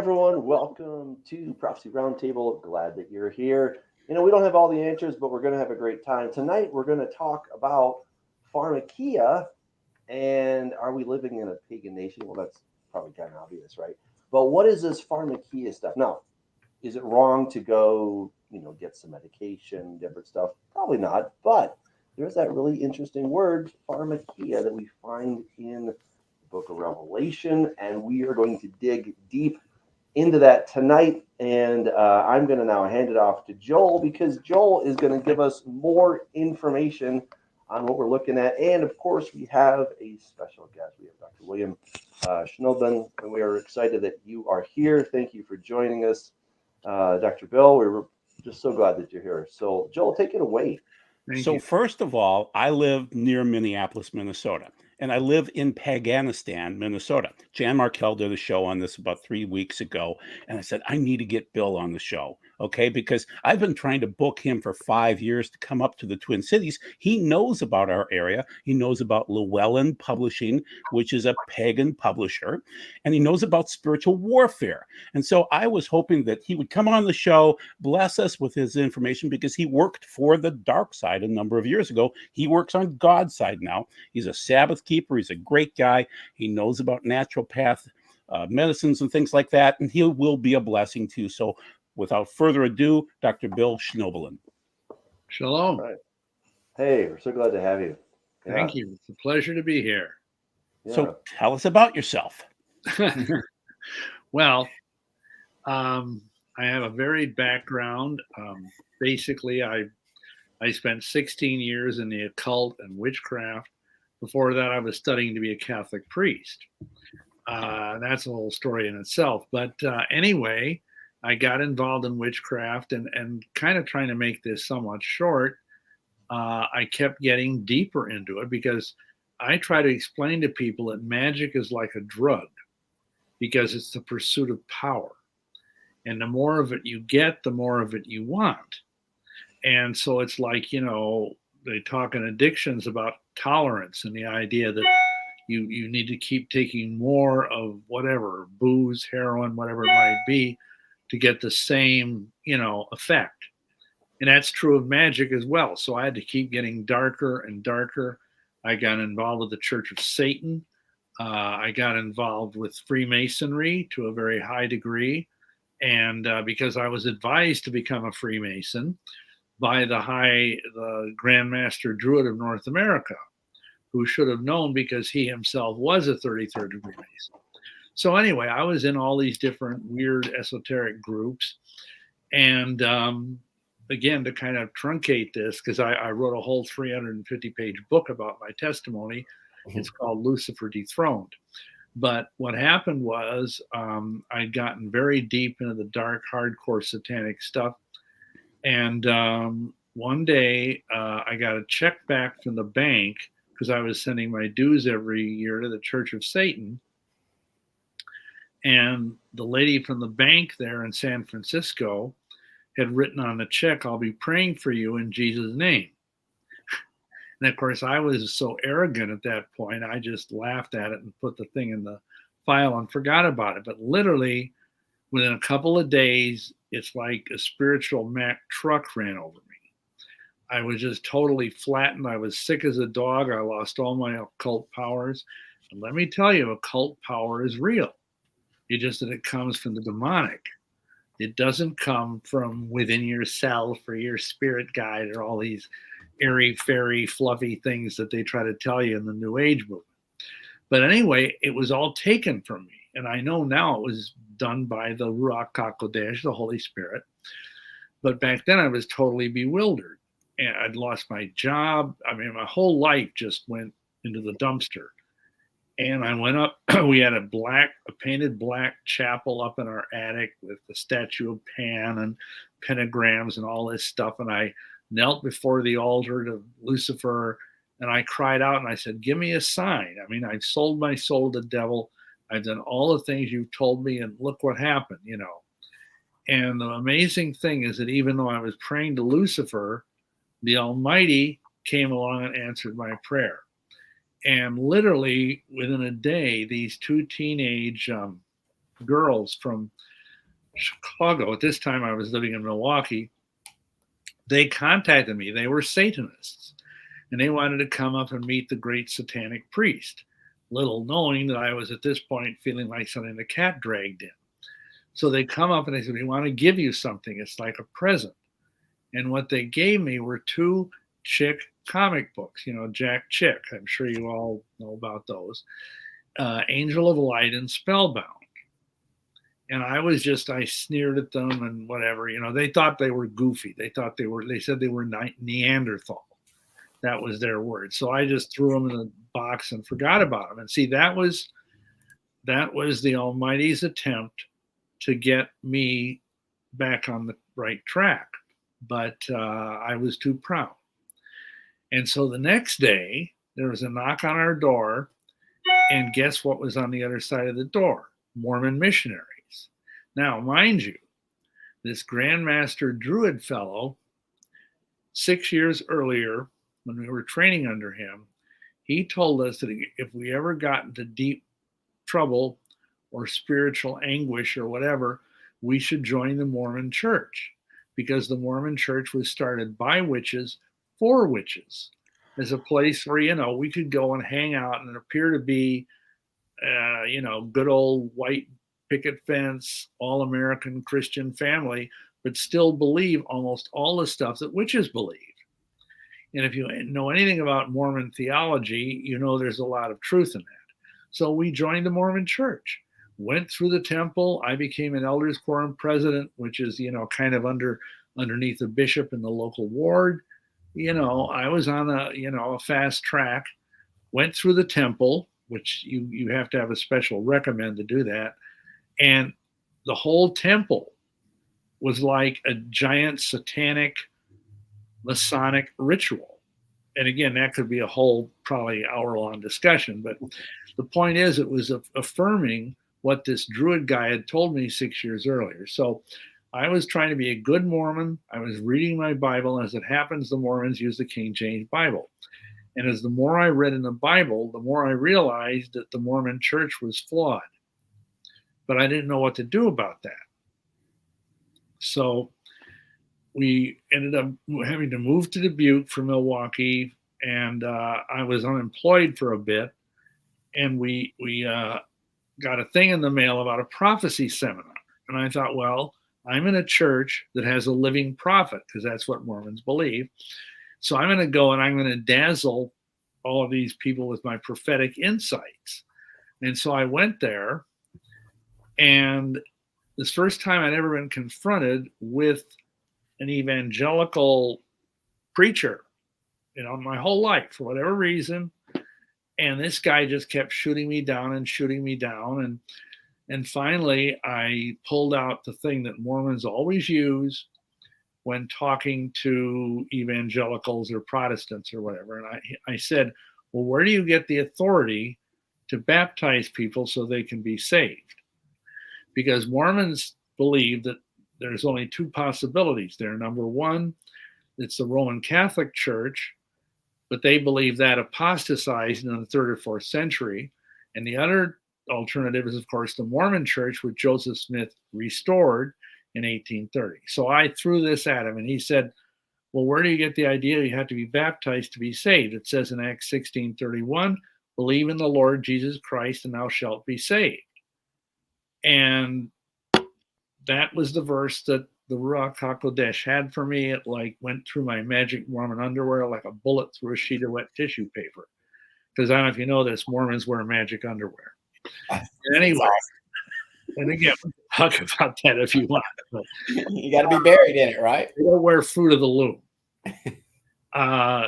everyone. Welcome to Prophecy Roundtable. Glad that you're here. We don't have all the answers, but we're going to have a great time. Tonight, we're going to talk about Pharmekia and are we living in a pagan nation? Well, that's probably kind of obvious, right? But what is this Pharmekia stuff? Now, is it wrong to go, get some medication, different stuff? Probably not. But there's that really interesting word, Pharmekia, that we find in the book of Revelation, and we are going to dig deep into that tonight. And I'm going to now hand it off to Joel because Joel is going to give us more information on what we're looking at. And of course, we have a special guest. We have Dr. William Schnoebelen, and we are excited that you are here. Thank you for joining us, Dr. Bill. We're just so glad that you're here. So, Joel, take it away. Thank you. First of all, I live near Minneapolis, Minnesota, and I live in Paganistan, Minnesota. Jan Markell did a show on this about 3 weeks ago, and I said, I need to get Bill on the show, okay? Because I've been trying to book him for 5 years to come up to the Twin Cities. He knows about our area. He knows about Llewellyn Publishing, which is a pagan publisher, and he knows about spiritual warfare. And so I was hoping that he would come on the show, bless us with his information, because he worked for the dark side a number of years ago. He works on God's side now. He's a Sabbath keeper. He's a great guy. He knows about naturopath medicines and things like that, and he will be a blessing too. So without further ado, Dr. Bill Schnoebelen. Shalom. Right. Hey, we're so glad to have you. Thank you. It's a pleasure to be here. Yeah. So tell us about yourself. Well, I have a varied background. Basically, I spent 16 years in the occult and witchcraft. Before that, I was studying to be a Catholic priest. That's a whole story in itself. But anyway, I got involved in witchcraft and kind of trying to make this somewhat short. I kept getting deeper into it because I try to explain to people that magic is like a drug because it's the pursuit of power. And the more of it you get, the more of it you want. And so it's like, they talk in addictions about tolerance and the idea that you need to keep taking more of whatever, booze, heroin, whatever it might be, to get the same, effect. And that's true of magic as well. So I had to keep getting darker and darker. I got involved with the Church of Satan. I got involved with Freemasonry to a very high degree. And because I was advised to become a Freemason by the Grand Master Druid of North America, who should have known because he himself was a 33rd degree Mason. So anyway, I was in all these different weird esoteric groups. And again, to kind of truncate this, because I wrote a whole 350-page book about my testimony. It's called Lucifer Dethroned. But what happened was I'd gotten very deep into the dark, hardcore satanic stuff. And one day I got a check back from the bank because I was sending my dues every year to the Church of Satan. And the lady from the bank there in San Francisco had written on the check, "I'll be praying for you in Jesus' name." And of course, I was so arrogant at that point, I just laughed at it and put the thing in the file and forgot about it. But literally, within a couple of days, it's like a spiritual Mack truck ran over me. I was just totally flattened. I was sick as a dog. I lost all my occult powers. And let me tell you, occult power is real. It's just that it comes from the demonic. It doesn't come from within yourself or your spirit guide or all these airy, fairy, fluffy things that they try to tell you in the New Age movement. But anyway, it was all taken from me. And I know now it was done by the Ruach HaKodesh, the Holy Spirit. But back then I was totally bewildered. And I'd lost my job. I mean, my whole life just went into the dumpster. And I went up, we had a painted black chapel up in our attic with the statue of Pan and pentagrams and all this stuff. And I knelt before the altar to Lucifer and I cried out and I said, "Give me a sign. I mean, I've sold my soul to the devil. I've done all the things you've told me and look what happened, And the amazing thing is that even though I was praying to Lucifer, the Almighty came along and answered my prayer. And literally within a day, these two teenage girls from Chicago. At this time, I was living in Milwaukee. They contacted me. They were Satanists, and they wanted to come up and meet the great satanic priest, little knowing that I was at this point feeling like something the cat dragged in. So they come up and they said, we want to give you something. It's like a present. And what they gave me were 2 Chick comic books, Jack Chick. I'm sure you all know about those. Angel of Light and Spellbound. And I sneered at them and whatever, they thought they were goofy. They said they were Neanderthal. That was their word. So I just threw them in the box and forgot about them. And see, that was the Almighty's attempt to get me back on the right track. But I was too proud. And so the next day, there was a knock on our door, and guess what was on the other side of the door? Mormon missionaries. Now, mind you, this Grandmaster Druid fellow, 6 years earlier, when we were training under him, he told us that if we ever got into deep trouble or spiritual anguish or whatever, we should join the Mormon Church, because the Mormon Church was started by witches for witches, as a place where, we could go and hang out and appear to be, good old white picket fence, all-American Christian family, but still believe almost all the stuff that witches believe. And if you know anything about Mormon theology, there's a lot of truth in that. So we joined the Mormon Church, went through the temple. I became an elders quorum president, which is, kind of underneath a bishop in the local ward. I was on a fast track, went through the temple, which you have to have a special recommend to do that. And the whole temple was like a giant satanic Masonic ritual. And again, that could be a whole probably hour-long discussion. But the point is, it was affirming what this Druid guy had told me 6 years earlier. So I was trying to be a good Mormon. I was reading my Bible. As it happens, the Mormons use the King James Bible. And as the more I read in the Bible, the more I realized that the Mormon Church was flawed. But I didn't know what to do about that. So we ended up having to move to Dubuque from Milwaukee, and I was unemployed for a bit. And we got a thing in the mail about a prophecy seminar. And I thought, well, I'm in a church that has a living prophet, because that's what Mormons believe. So I'm going to go and I'm going to dazzle all of these people with my prophetic insights. And so I went there, and this first time I'd ever been confronted with an evangelical preacher, my whole life, for whatever reason. And this guy just kept shooting me down and shooting me down. And finally, I pulled out the thing that Mormons always use when talking to evangelicals or Protestants or whatever. And I said, well, where do you get the authority to baptize people so they can be saved? Because Mormons believe that there's only 2 possibilities there. Number one, it's the Roman Catholic Church, but they believe that apostatized in the 3rd or 4th century. And the other alternative is, of course, the Mormon Church, which Joseph Smith restored in 1830. So I threw this at him, and he said, well, where do you get the idea you have to be baptized to be saved? It says in Acts 16:31, believe in the Lord Jesus Christ and thou shalt be saved. And that was the verse that the Ruach HaKodesh had for me. It went through my magic Mormon underwear like a bullet through a sheet of wet tissue paper. Because I don't know if you know this, Mormons wear magic underwear. Anyway, and again, we can talk about that if you want. But you got to be buried in it, right? They don't wear Fruit of the Loom.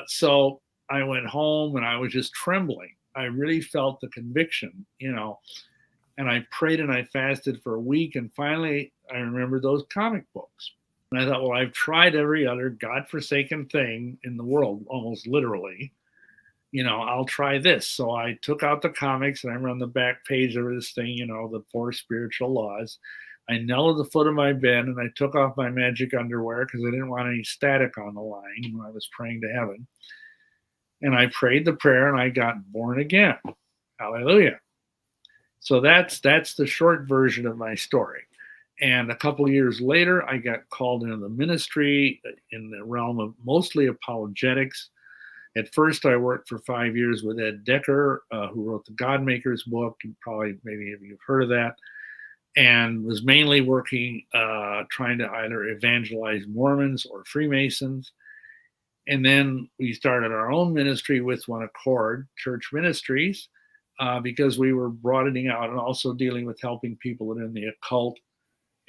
So I went home and I was just trembling. I really felt the conviction, and I prayed and I fasted for a week. And finally, I remembered those comic books. And I thought, well, I've tried every other godforsaken thing in the world, almost literally. I'll try this. So I took out the comics and I run the back page of this thing, the 4 spiritual laws. I knelt at the foot of my bed and I took off my magic underwear because I didn't want any static on the line when I was praying to heaven. And I prayed the prayer and I got born again. Hallelujah. So that's the short version of my story. And a couple of years later, I got called into the ministry in the realm of mostly apologetics. At first, I worked for 5 years with Ed Decker, who wrote the Godmakers book. And probably maybe you've heard of that. And was mainly working trying to either evangelize Mormons or Freemasons. And then we started our own ministry with One Accord Church Ministries because we were broadening out and also dealing with helping people that are in the occult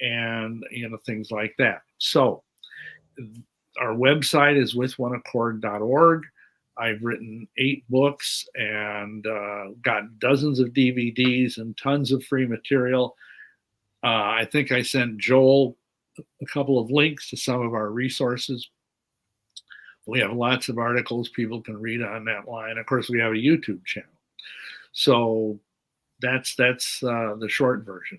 and things like that. So our website is withoneaccord.org. I've written 8 books and got dozens of DVDs and tons of free material. I think I sent Joel a couple of links to some of our resources. We have lots of articles people can read on that line. Of course, we have a YouTube channel. So that's the short version.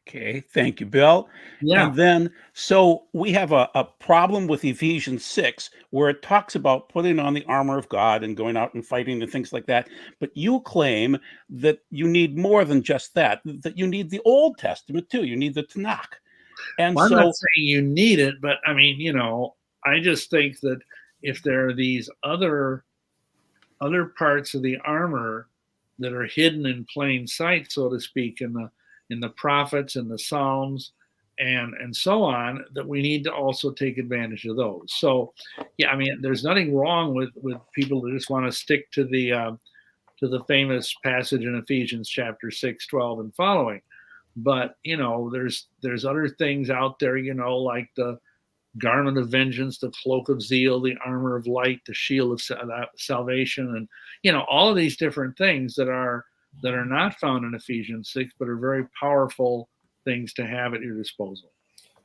Okay, thank you, Bill. Yeah. And then, so we have a problem with Ephesians 6, where it talks about putting on the armor of God and going out and fighting and things like that. But you claim that you need more than just that you need the Old Testament too. You need the Tanakh. And well, I'm so, not saying you need it, but I mean, I just think that if there are these other parts of the armor that are hidden in plain sight, so to speak, in the prophets and the Psalms and so on, that we need to also take advantage of those. So, yeah, I mean, there's nothing wrong with people that just want to stick to the famous passage in Ephesians chapter 6, 12 and following. But, there's other things out there, like the garment of vengeance, the cloak of zeal, the armor of light, the shield of salvation, and, all of these different things that are not found in Ephesians 6, but are very powerful things to have at your disposal.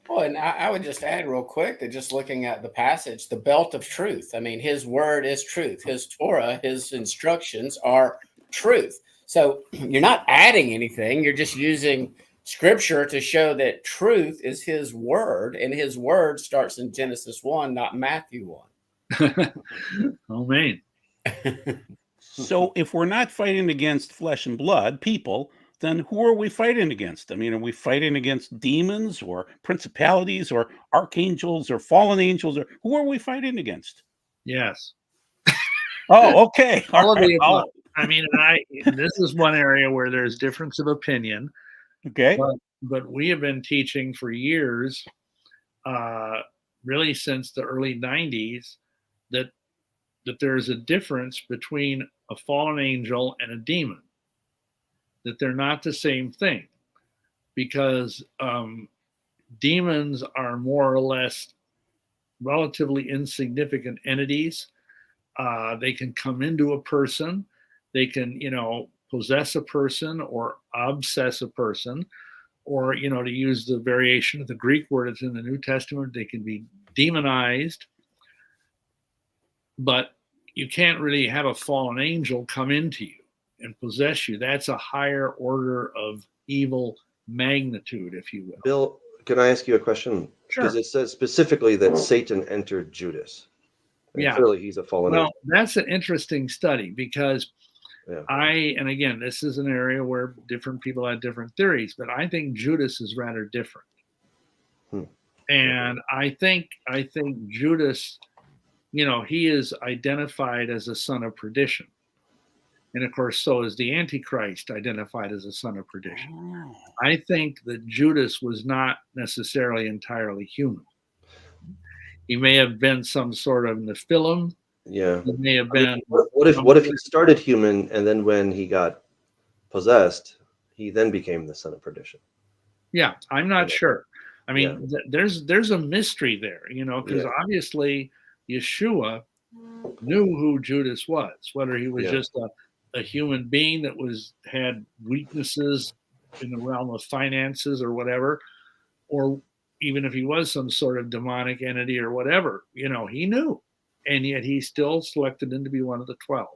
Well, and I would just add real quick that just looking at the passage, the belt of truth. I mean, his word is truth. His Torah, his instructions are truth. So you're not adding anything. You're just using scripture to show that truth is his word, and his word starts in Genesis 1, not Matthew 1. Oh, man. So if we're not fighting against flesh and blood people, then who are we fighting against? I mean, are we fighting against demons or principalities or archangels or fallen angels, or who are we fighting against? Yes. Oh, okay. All of the above. I mean, this is one area where there's difference of opinion. Okay. But we have been teaching for years, really since the early 90s, that there's a difference between a fallen angel and a demon, that they're not the same thing, because demons are more or less relatively insignificant entities. They can come into a person, they can, possess a person or obsess a person, or, to use the variation of the Greek word that's in the New Testament, they can be demonized. But you can't really have a fallen angel come into you and possess you. That's a higher order of evil magnitude, if you will. Bill, can I ask you a question? Sure. Because it says specifically that Satan entered Judas. And Yeah. clearly he's a fallen angel. That's an interesting study, because Yeah. and again, this is an area where different people have different theories, but I think Judas is rather different. And I think Judas, he is identified as a son of perdition. And of course, so is the Antichrist identified as a son of perdition. Oh. I think that Judas was not necessarily entirely human. He may have been some sort of Nephilim. Yeah. He may have been. What if he started human, and then when he got possessed, he then became the son of perdition? Yeah, I'm not sure. I mean, there's a mystery there, because obviously Yeshua knew who Judas was, whether he was just a human being that had weaknesses in the realm of finances or whatever, or even if he was some sort of demonic entity or whatever, he knew, and yet he still selected him to be one of the 12.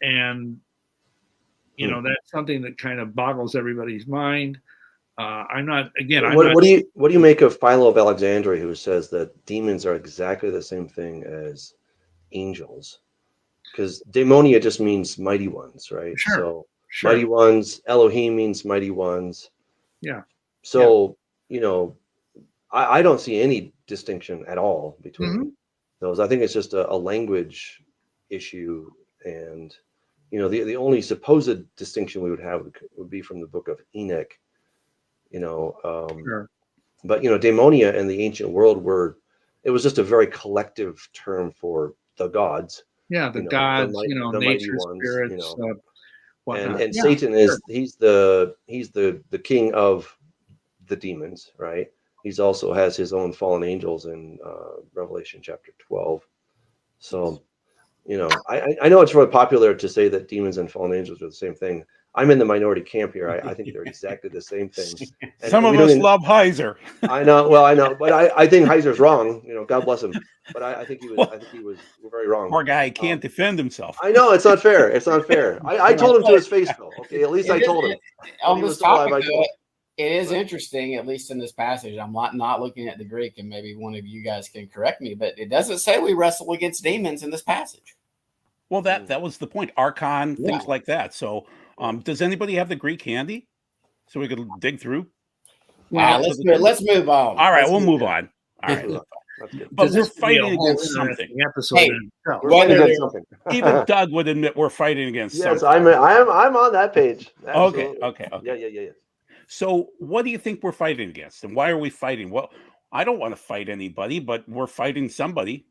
And that's something that kind of boggles everybody's mind. What do you make of Philo of Alexandria, who says that demons are exactly the same thing as angels? Because daimonia just means mighty ones, right? Sure. So Sure. Mighty ones. Elohim means mighty ones. Yeah. So, I don't see any distinction at all between those. I think it's just a language issue. And, the only supposed distinction we would have would be from the book of Enoch, Sure. But, daemonia in the ancient world it was just a very collective term for the gods. Yeah, the gods, the mighty nature, ones, spirits, whatnot. and Yeah, Satan sure. he's the king of the demons, right? He's also has his own fallen angels in Revelation chapter 12. So, I know it's really popular to say that demons and fallen angels are the same thing. I'm in the minority camp here. I think they're exactly the same thing. And Some of us love Heiser. I know, but I think Heiser's wrong. God bless him. But I think he was very wrong. Poor guy can't defend himself. I know it's not fair. It's not fair. I told him to his face, though. Okay, at least I told him. On this topic, it is interesting, at least in this passage. I'm not looking at the Greek, and maybe one of you guys can correct me, but it doesn't say we wrestle against demons in this passage. Well, that was the point. Archon, things like that. So, does anybody have the Greek handy so we could dig through? Let's move on. All right, we'll move on. All right. But we're fighting against something. Hey, Even Doug would admit we're fighting against something. Yes, I'm on that page. Absolutely. Okay. Yeah. So what do you think we're fighting against? And why are we fighting? Well, I don't want to fight anybody, but we're fighting somebody.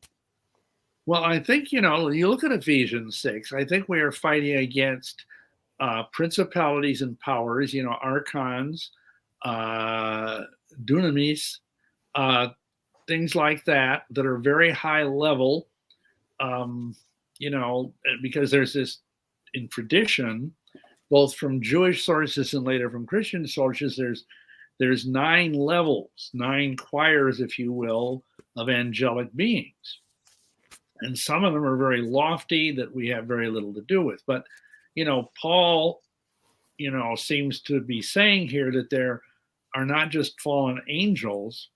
Well, I think, you look at Ephesians 6, I think we are fighting against principalities and powers, archons, dunamis, things like that are very high level, because there's this in tradition, both from Jewish sources and later from Christian sources, there's 9 levels, 9 choirs, if you will, of angelic beings. And some of them are very lofty that we have very little to do with. But, Paul, seems to be saying here that there are not just fallen angels,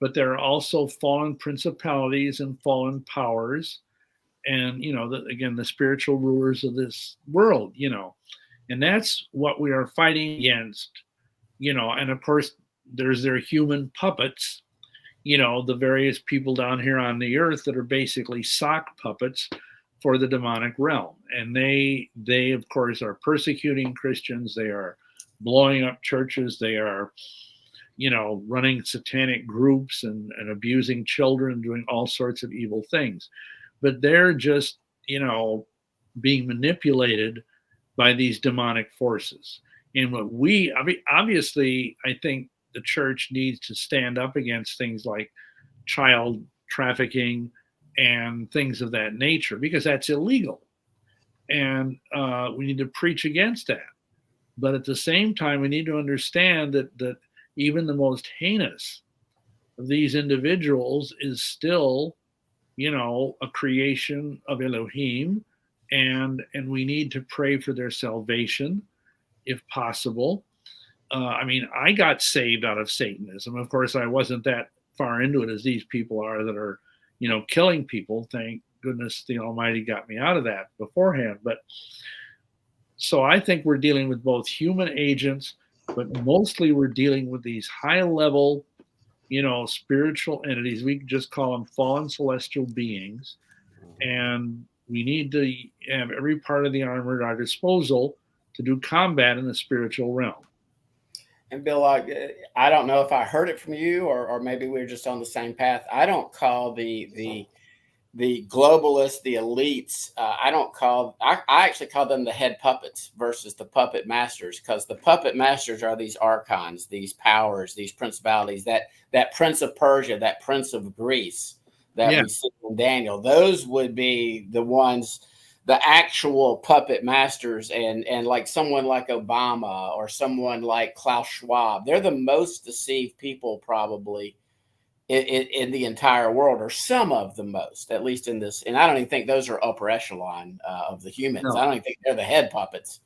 but there are also fallen principalities and fallen powers. And, the spiritual rulers of this world, and that's what we are fighting against, and of course, there's their human puppets, the various people down here on the earth that are basically sock puppets for the demonic realm. And they of course are persecuting Christians. They are blowing up churches. They are, running satanic groups and abusing children, doing all sorts of evil things. But they're just, being manipulated by these demonic forces. And obviously, I think the church needs to stand up against things like child trafficking and things of that nature, because that's illegal. And we need to preach against that. But at the same time, we need to understand that even the most heinous of these individuals is still, a creation of Elohim. And we need to pray for their salvation, if possible. I got saved out of Satanism. Of course, I wasn't that far into it as these people are that are, killing people. Thank goodness the Almighty got me out of that beforehand. But so I think we're dealing with both human agents, but mostly we're dealing with these high level, spiritual entities. We can just call them fallen celestial beings. And we need to have every part of the armor at our disposal to do combat in the spiritual realm. And Bill, I don't know if I heard it from you, or maybe we're just on the same path. I don't call the globalists, the elites. I actually call them the head puppets versus the puppet masters, because the puppet masters are these archons, these powers, these principalities, that prince of Persia, that prince of Greece that we see in Daniel. Those would be the ones, the actual puppet masters, and like someone like Obama or someone like Klaus Schwab. They're the most deceived people probably in the entire world, or some of the most, at least in this. And I don't even think those are upper echelon of the humans. No. I don't even think they're the head puppets.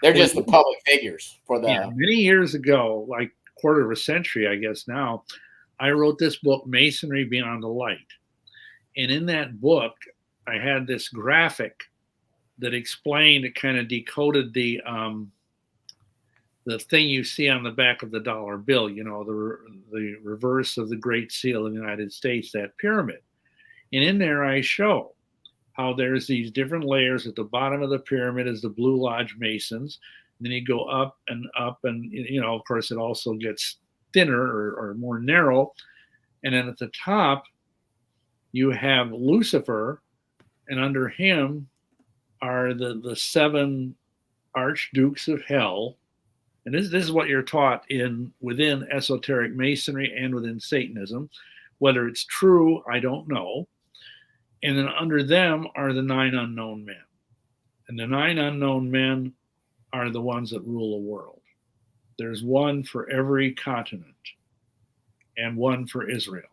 They're just the public figures for the. Yeah, many years ago, like quarter of a century, I guess now, I wrote this book, Masonry Beyond the Light. And in that book, I had this graphic that explained, it kind of decoded the thing you see on the back of the dollar bill, the reverse of the Great Seal of the United States, that pyramid. And in there I show how there's these different layers. At the bottom of the pyramid is the Blue Lodge Masons. And then you go up, and, of course, it also gets thinner or more narrow. And then at the top, you have Lucifer, and under him are the 7 archdukes of hell. And this is what you're taught within esoteric Masonry and within Satanism. Whether it's true, I don't know. And then under them are the 9 unknown men. And the 9 unknown men are the ones that rule the world. There's one for every continent and one for Israel.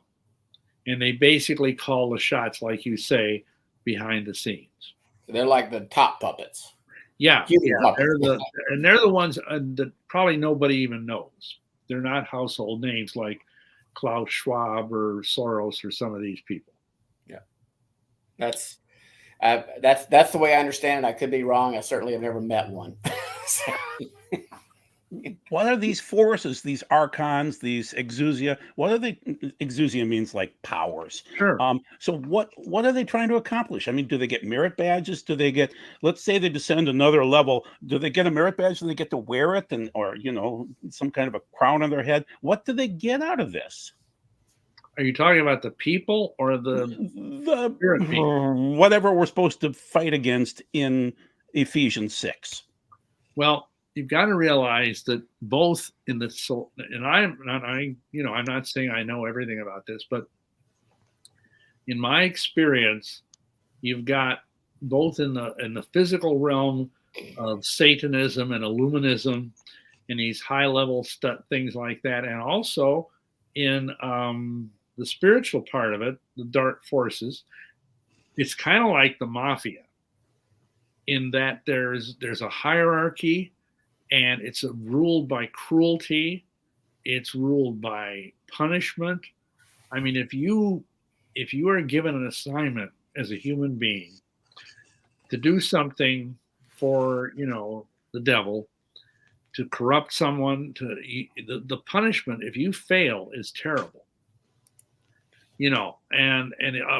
And they basically call the shots, like you say, behind the scenes. They're like the top puppets. Yeah, Puppets. they're the ones that probably nobody even knows. They're not household names like Klaus Schwab or Soros or some of these people. Yeah, that's the way I understand it. I could be wrong. I certainly have never met one. What are these forces, these archons, these exousia? What are they? Exousia means like powers. Sure. So what are they trying to accomplish? I mean, do they get merit badges? Do they get, let's say they descend another level, do they get a merit badge? Do they get to wear it or some kind of a crown on their head? What do they get out of this? Are you talking about the people or the spirit people? Whatever we're supposed to fight against in Ephesians 6. Well, you've got to realize that both in the soul, and I'm not saying I know everything about this, but in my experience, you've got both in the physical realm of Satanism and Illuminism and these high level things like that, and also in the spiritual part of it, the dark forces. It's kind of like the mafia in that there's a hierarchy, and it's ruled by cruelty. It's ruled by punishment. I mean, if you are given an assignment as a human being to do something for, the devil, to corrupt someone, the punishment, if you fail, is terrible. And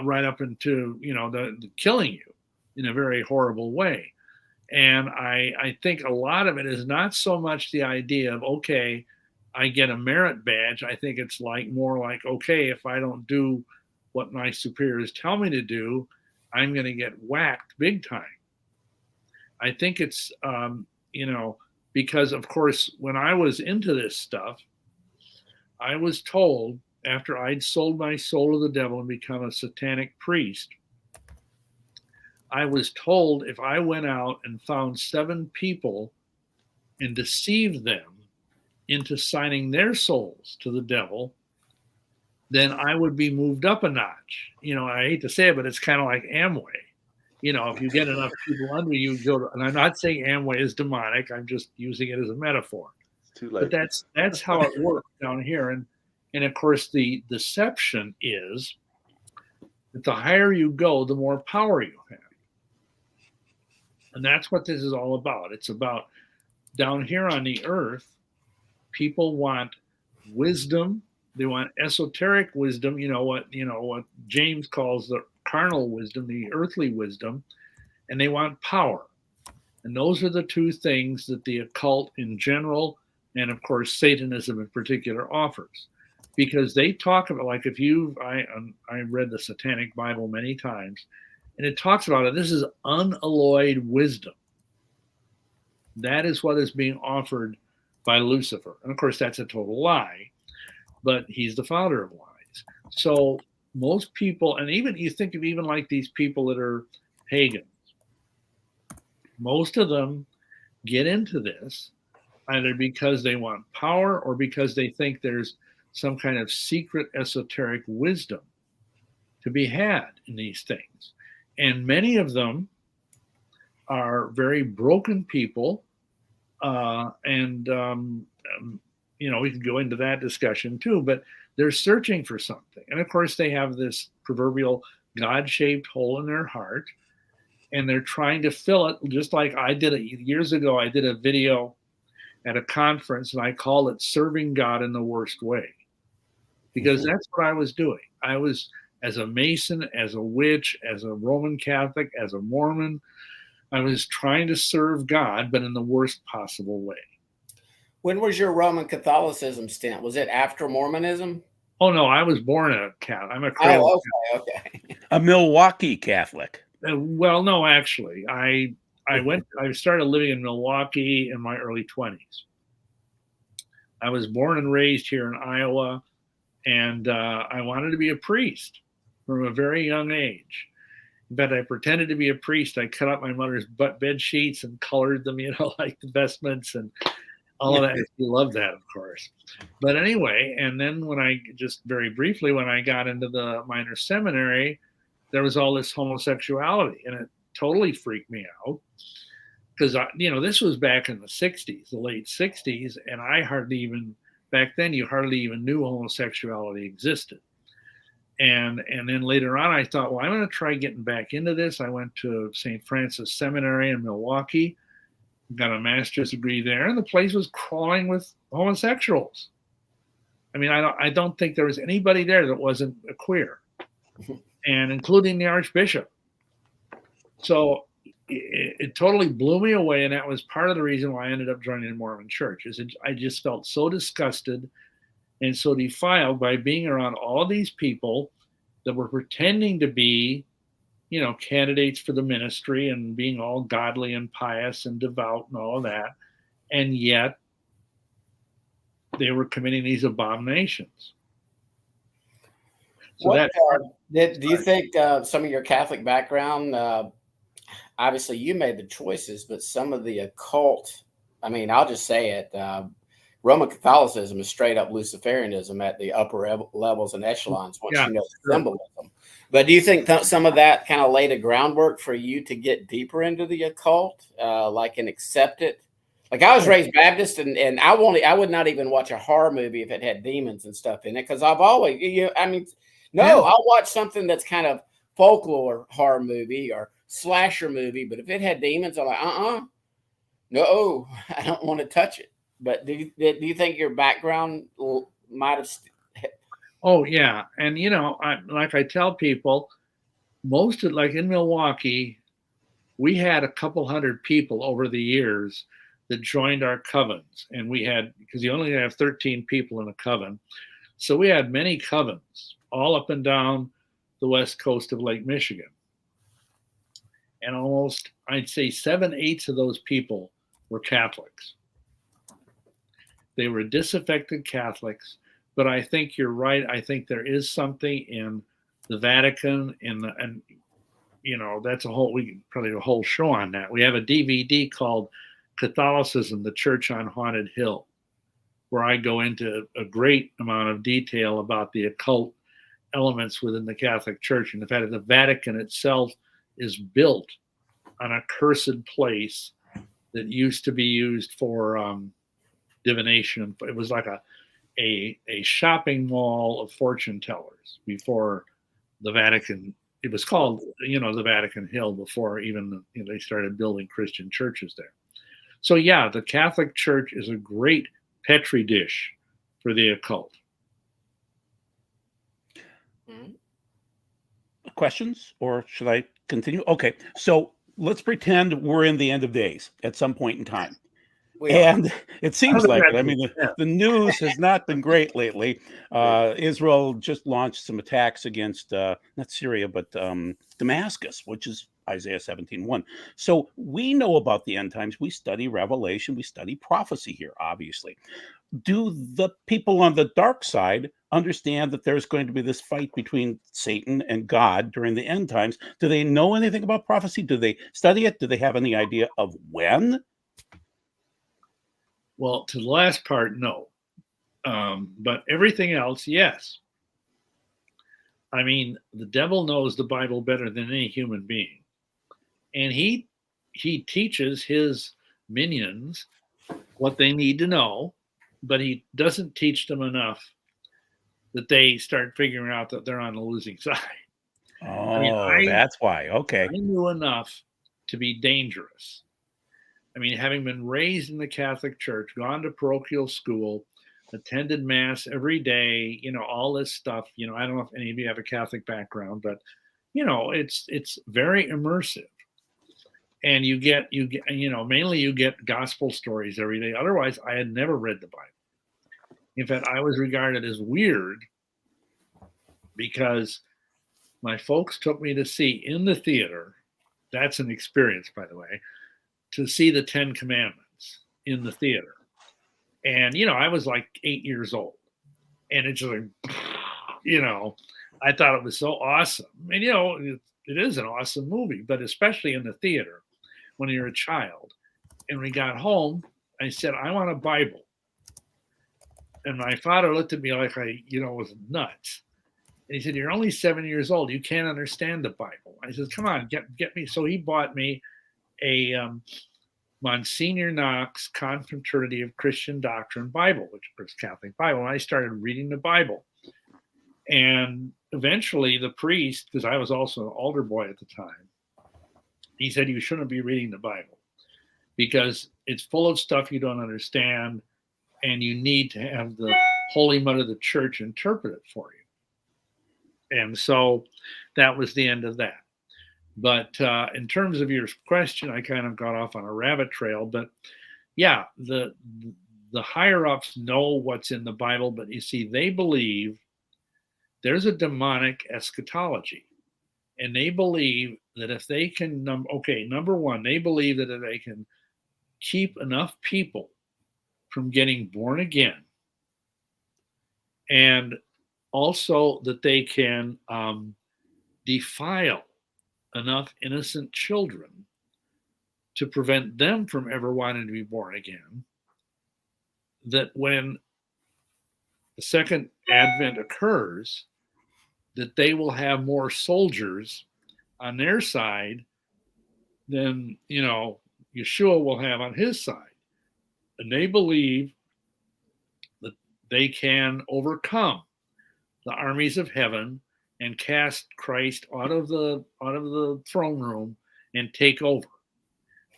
right up into, the killing you in a very horrible way. And I think a lot of it is not so much the idea of, okay, I get a merit badge. I think it's more like, okay, if I don't do what my superiors tell me to do, I'm going to get whacked big time. I think it's, because of course, when I was into this stuff, I was told after I'd sold my soul to the devil and become a satanic priest, I was told if I went out and found 7 people and deceived them into signing their souls to the devil, then I would be moved up a notch. I hate to say it, but it's kind of like Amway. If you get enough people under you, and I'm not saying Amway is demonic, I'm just using it as a metaphor. It's too late. But that's how it works down here. And of course, the deception is that the higher you go, the more power you have. And that's what this is all about. It's about down here on the earth, people want wisdom. They want esoteric wisdom, what James calls the carnal wisdom, the earthly wisdom, and they want power. And those are the 2 things that the occult in general, and of course Satanism in particular, offers. Because they talk about, like, I read the Satanic Bible many times, and it talks about it. This is unalloyed wisdom. That is what is being offered by Lucifer. And of course, that's a total lie, but he's the father of lies. So most people, and even you think of even like these people that are pagans, most of them get into this either because they want power or because they think there's some kind of secret esoteric wisdom to be had in these things. And many of them are very broken people. We can go into that discussion too, but they're searching for something. And of course, they have this proverbial God-shaped hole in their heart. and they're trying to fill it, just like I did it years ago. I did a video at a conference, and I called it Serving God in the Worst Way, because that's what I was doing. I was, as a Mason, as a witch, as a Roman Catholic, as a Mormon, I was trying to serve God, but in the worst possible way. When was your Roman Catholicism stint? Was it after Mormonism? Oh no, I was born a Catholic. I'm a cradle. Oh, okay. A Milwaukee Catholic. Well, no, actually, I started living in Milwaukee in my early 20s. I was born and raised here in Iowa, and I wanted to be a priest from a very young age. But I pretended to be a priest. I cut out my mother's bed sheets and colored them, like the vestments and all of that. She loved that, of course. But anyway, and then when I got into the minor seminary, there was all this homosexuality, and it totally freaked me out, because this was back in the 60s, the late 60s, and back then you hardly even knew homosexuality existed. And then later on, I thought, well, I'm going to try getting back into this. I went to St. Francis Seminary in Milwaukee, got a master's degree there, and the place was crawling with homosexuals. I mean, I don't think there was anybody there that wasn't a queer, and including the Archbishop. So it totally blew me away, and that was part of the reason why I ended up joining the Mormon Church. I just felt so disgusted and so defiled by being around all these people that were pretending to be, candidates for the ministry and being all godly and pious and devout and all of that. And yet they were committing these abominations. So do you think some of your Catholic background, obviously you made the choices, but some of the occult, I mean, I'll just say it, Roman Catholicism is straight up Luciferianism at the upper levels and echelons, once you know the symbolism. But do you think some of that kind of laid a groundwork for you to get deeper into the occult, and accept it? Like, I was raised Baptist, and I would not even watch a horror movie if it had demons and stuff in it, because I've always, I'll watch something that's kind of folklore horror movie or slasher movie, but if it had demons, I'm like, no, I don't want to touch it. But do you think your background might have? Oh yeah, and I tell people, like in Milwaukee, we had a couple hundred people over the years that joined our covens, and because you only have 13 people in a coven, so we had many covens all up and down the west coast of Lake Michigan, and almost, I'd say 7/8 of those people were Catholics. They were disaffected Catholics, but I think you're right. I think there is something in the Vatican, and that's we can probably do a whole show on that. We have a DVD called Catholicism, the Church on Haunted Hill, where I go into a great amount of detail about the occult elements within the Catholic Church, and the fact that the Vatican itself is built on a cursed place that used to be used for divination. It was like a shopping mall of fortune tellers before the Vatican. It was called, the Vatican Hill before even they started building Christian churches there. So yeah, the Catholic Church is a great petri dish for the occult. Questions, or should I continue? Okay, so let's pretend we're in the end of days at some point in time. And it seems like it. I mean, the news has not been great lately. Israel just launched some attacks against not Syria, but Damascus, which is Isaiah 17:1. So we know about the end times. We study Revelation. We study prophecy here, obviously. Do the people on the dark side understand that there's going to be this fight between Satan and God during the end times? Do they know anything about prophecy? Do they study it? Do they have any idea of when? Well, to the last part, no. But everything else, yes. I mean, the devil knows the Bible better than any human being. And he teaches his minions what they need to know, but he doesn't teach them enough that they start figuring out that they're on the losing side. Oh, that's why. Okay. I knew enough to be dangerous. I mean, having been raised in the Catholic Church, gone to parochial school, attended Mass every day, you know, all this stuff, you know, I don't know if any of you have a Catholic background, but, you know, it's very immersive. And you get, you know, mainly you get gospel stories every day. Otherwise, I had never read the Bible. In fact, I was regarded as weird because my folks took me to see in the theater, that's an experience, by the way, to see the 10 Commandments in the theater. And, you know, I was like 8 years old. And it's just like, you know, I thought it was so awesome. And, you know, it is an awesome movie, but especially in the theater when you're a child. And when we got home, I said, I want a Bible. And my father looked at me like I, you know, was nuts. And he said, you're only 7 years old. You can't understand the Bible. I said, come on, get me. So he bought me a Monsignor Knox Confraternity of Christian Doctrine Bible, which was Catholic Bible. And I started reading the Bible. And eventually the priest, because I was also an altar boy at the time, he said, you shouldn't be reading the Bible because it's full of stuff you don't understand. And you need to have the Holy Mother of the Church interpret it for you. And so that was the end of that. But in terms of your question, I kind of got off on a rabbit trail. But yeah, the higher ups know what's in the Bible, but you see, they believe there's a demonic eschatology. And they believe that if they can, number one, they believe that if they can keep enough people from getting born again, and also that they can defile enough innocent children to prevent them from ever wanting to be born again, that when the second advent occurs, that they will have more soldiers on their side than, you know, Yeshua will have on his side. And they believe that they can overcome the armies of heaven and cast Christ out of the throne room and take over.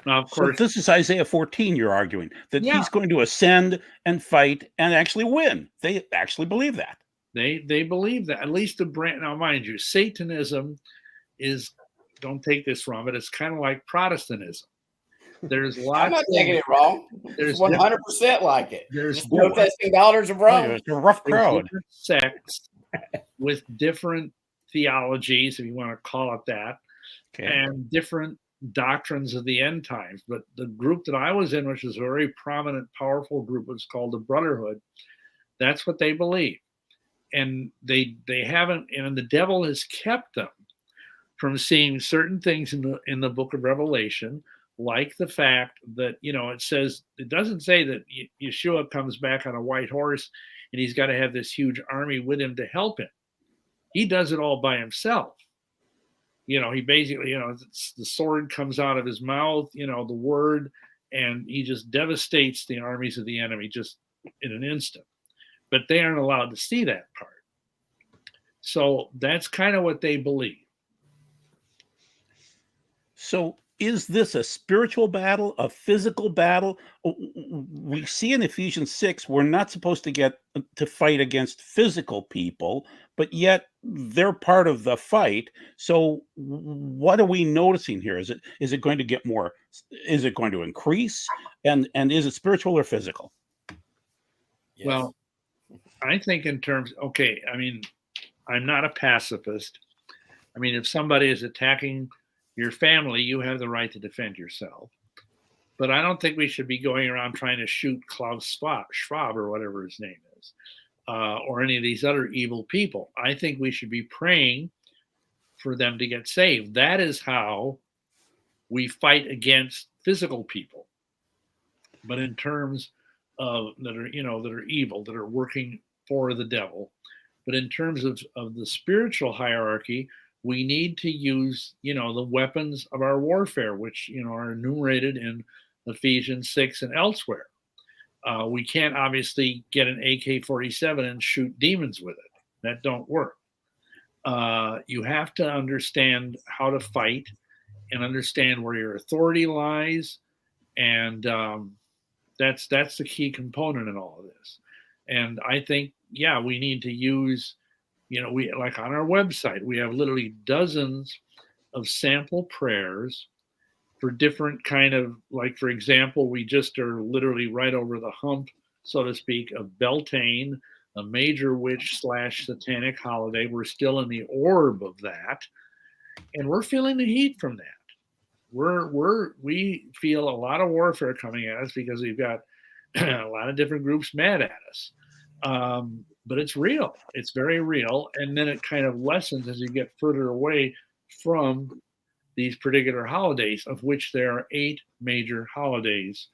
Now, of course, so this is Isaiah 14 you're arguing, that he's going to ascend and fight and actually win. They actually believe that. They believe that, at least the brand. Now, mind you, Satanism is, don't take this wrong, but it's kind of like Protestantism. There's lots. I'm not taking it wrong. There's 100% like it. There's protesting daughters of Rome. It's a rough crowd. Sects with different theologies, if you want to call it that, and different doctrines of the end times. But the group that I was in, which is a very prominent, powerful group, was called the Brotherhood. That's what they believe. And they haven't, and the devil has kept them from seeing certain things in the book of Revelation, like the fact that, you know, it doesn't say that Yeshua comes back on a white horse and he's got to have this huge army with him to help him. He does it all by himself. You know, he basically, you know, the sword comes out of his mouth, you know, the word, and he just devastates the armies of the enemy just in an instant. But they aren't allowed to see that part. So that's kind of what they believe. So is this a spiritual battle, a physical battle? We see in Ephesians 6, we're not supposed to get to fight against physical people, but yet they're part of the fight. So what are we noticing here? Is it going to get more? Is it going to increase? And is it spiritual or physical? Yes. Well, I think in terms, I mean, I'm not a pacifist. I mean, if somebody is attacking your family, you have the right to defend yourself. But I don't think we should be going around trying to shoot Klaus Schwab or whatever his name is, or any of these other evil people. I think we should be praying for them to get saved. That is how we fight against physical people. But in terms of that are evil, that are working for the devil. But in terms of the spiritual hierarchy, we need to use, the weapons of our warfare, which, are enumerated in Ephesians 6 and elsewhere. We can't obviously get an AK-47 and shoot demons with it. That don't work. You have to understand how to fight, and understand where your authority lies. And that's the key component in all of this. And I think, yeah, we need to use, we like on our website, we have literally dozens of sample prayers for different kind of, like, for example, we just are literally right over the hump, so to speak, of Beltane, a major witch / satanic holiday. We're still in the orb of that, and we're feeling the heat from that. We feel a lot of warfare coming at us because we've got a lot of different groups mad at us. But it's real. It's very real. And then it kind of lessens as you get further away from these particular holidays, of which there are 8 major holidays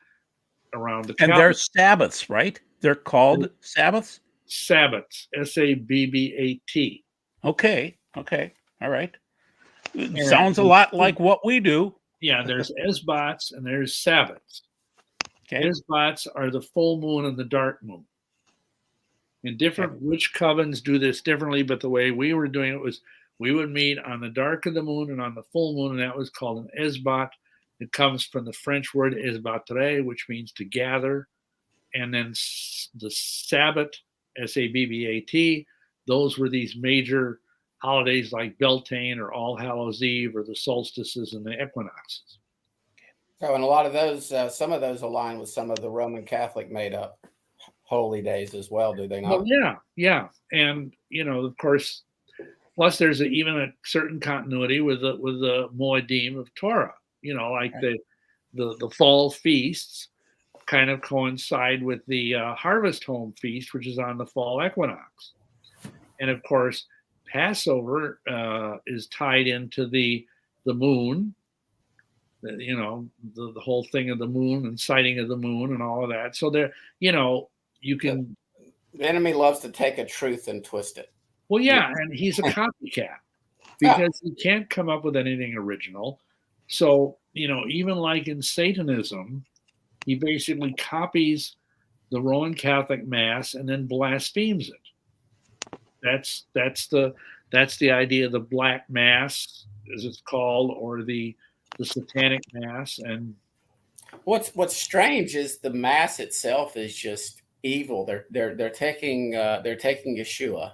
around the And calendar. they're Sabbaths, right? They're called Sabbaths? Sabbats, Sabbat. Okay. All right. It sounds a lot like what we do. Yeah, there's Esbats and there's Sabbats. Okay. Esbats are the full moon and the dark moon. And different witch covens do this differently, but the way we were doing it was we would meet on the dark of the moon and on the full moon, and that was called an Esbat. It comes from the French word esbattre, which means to gather. And then the Sabbat, Sabbat, those were these major holidays like Beltane or All Hallows Eve or the solstices and the equinoxes. So, and a lot of those, some of those align with some of the Roman Catholic made up holy days as well, do they not? Well, yeah. And, of course, plus there's even a certain continuity with the Moedim of Torah, like right. the fall feasts kind of coincide with the harvest home feast, which is on the fall equinox. And of course, Passover is tied into the moon, the whole thing of the moon and sighting of the moon and all of that. So there, you can. The enemy loves to take a truth and twist it. Well, yeah, and he's a copycat because he can't come up with anything original. So, even like in Satanism, he basically copies the Roman Catholic Mass and then blasphemes it. That's the idea of the Black Mass, as it's called, or the Satanic Mass. And what's strange is the Mass itself is just evil. They're taking Yeshua,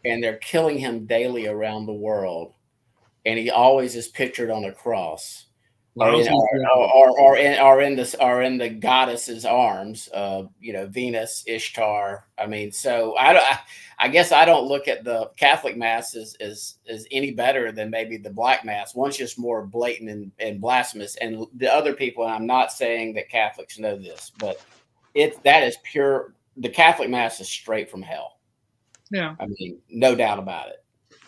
and they're killing him daily around the world, and he always is pictured on a cross. Or in the goddess's arms, Venus, Ishtar. I mean, so I guess I don't look at the Catholic Mass as any better than maybe the Black Mass. One's just more blatant and blasphemous, and the other people. And I'm not saying that Catholics know this, but that is pure. The Catholic Mass is straight from hell. Yeah, I mean, no doubt about it.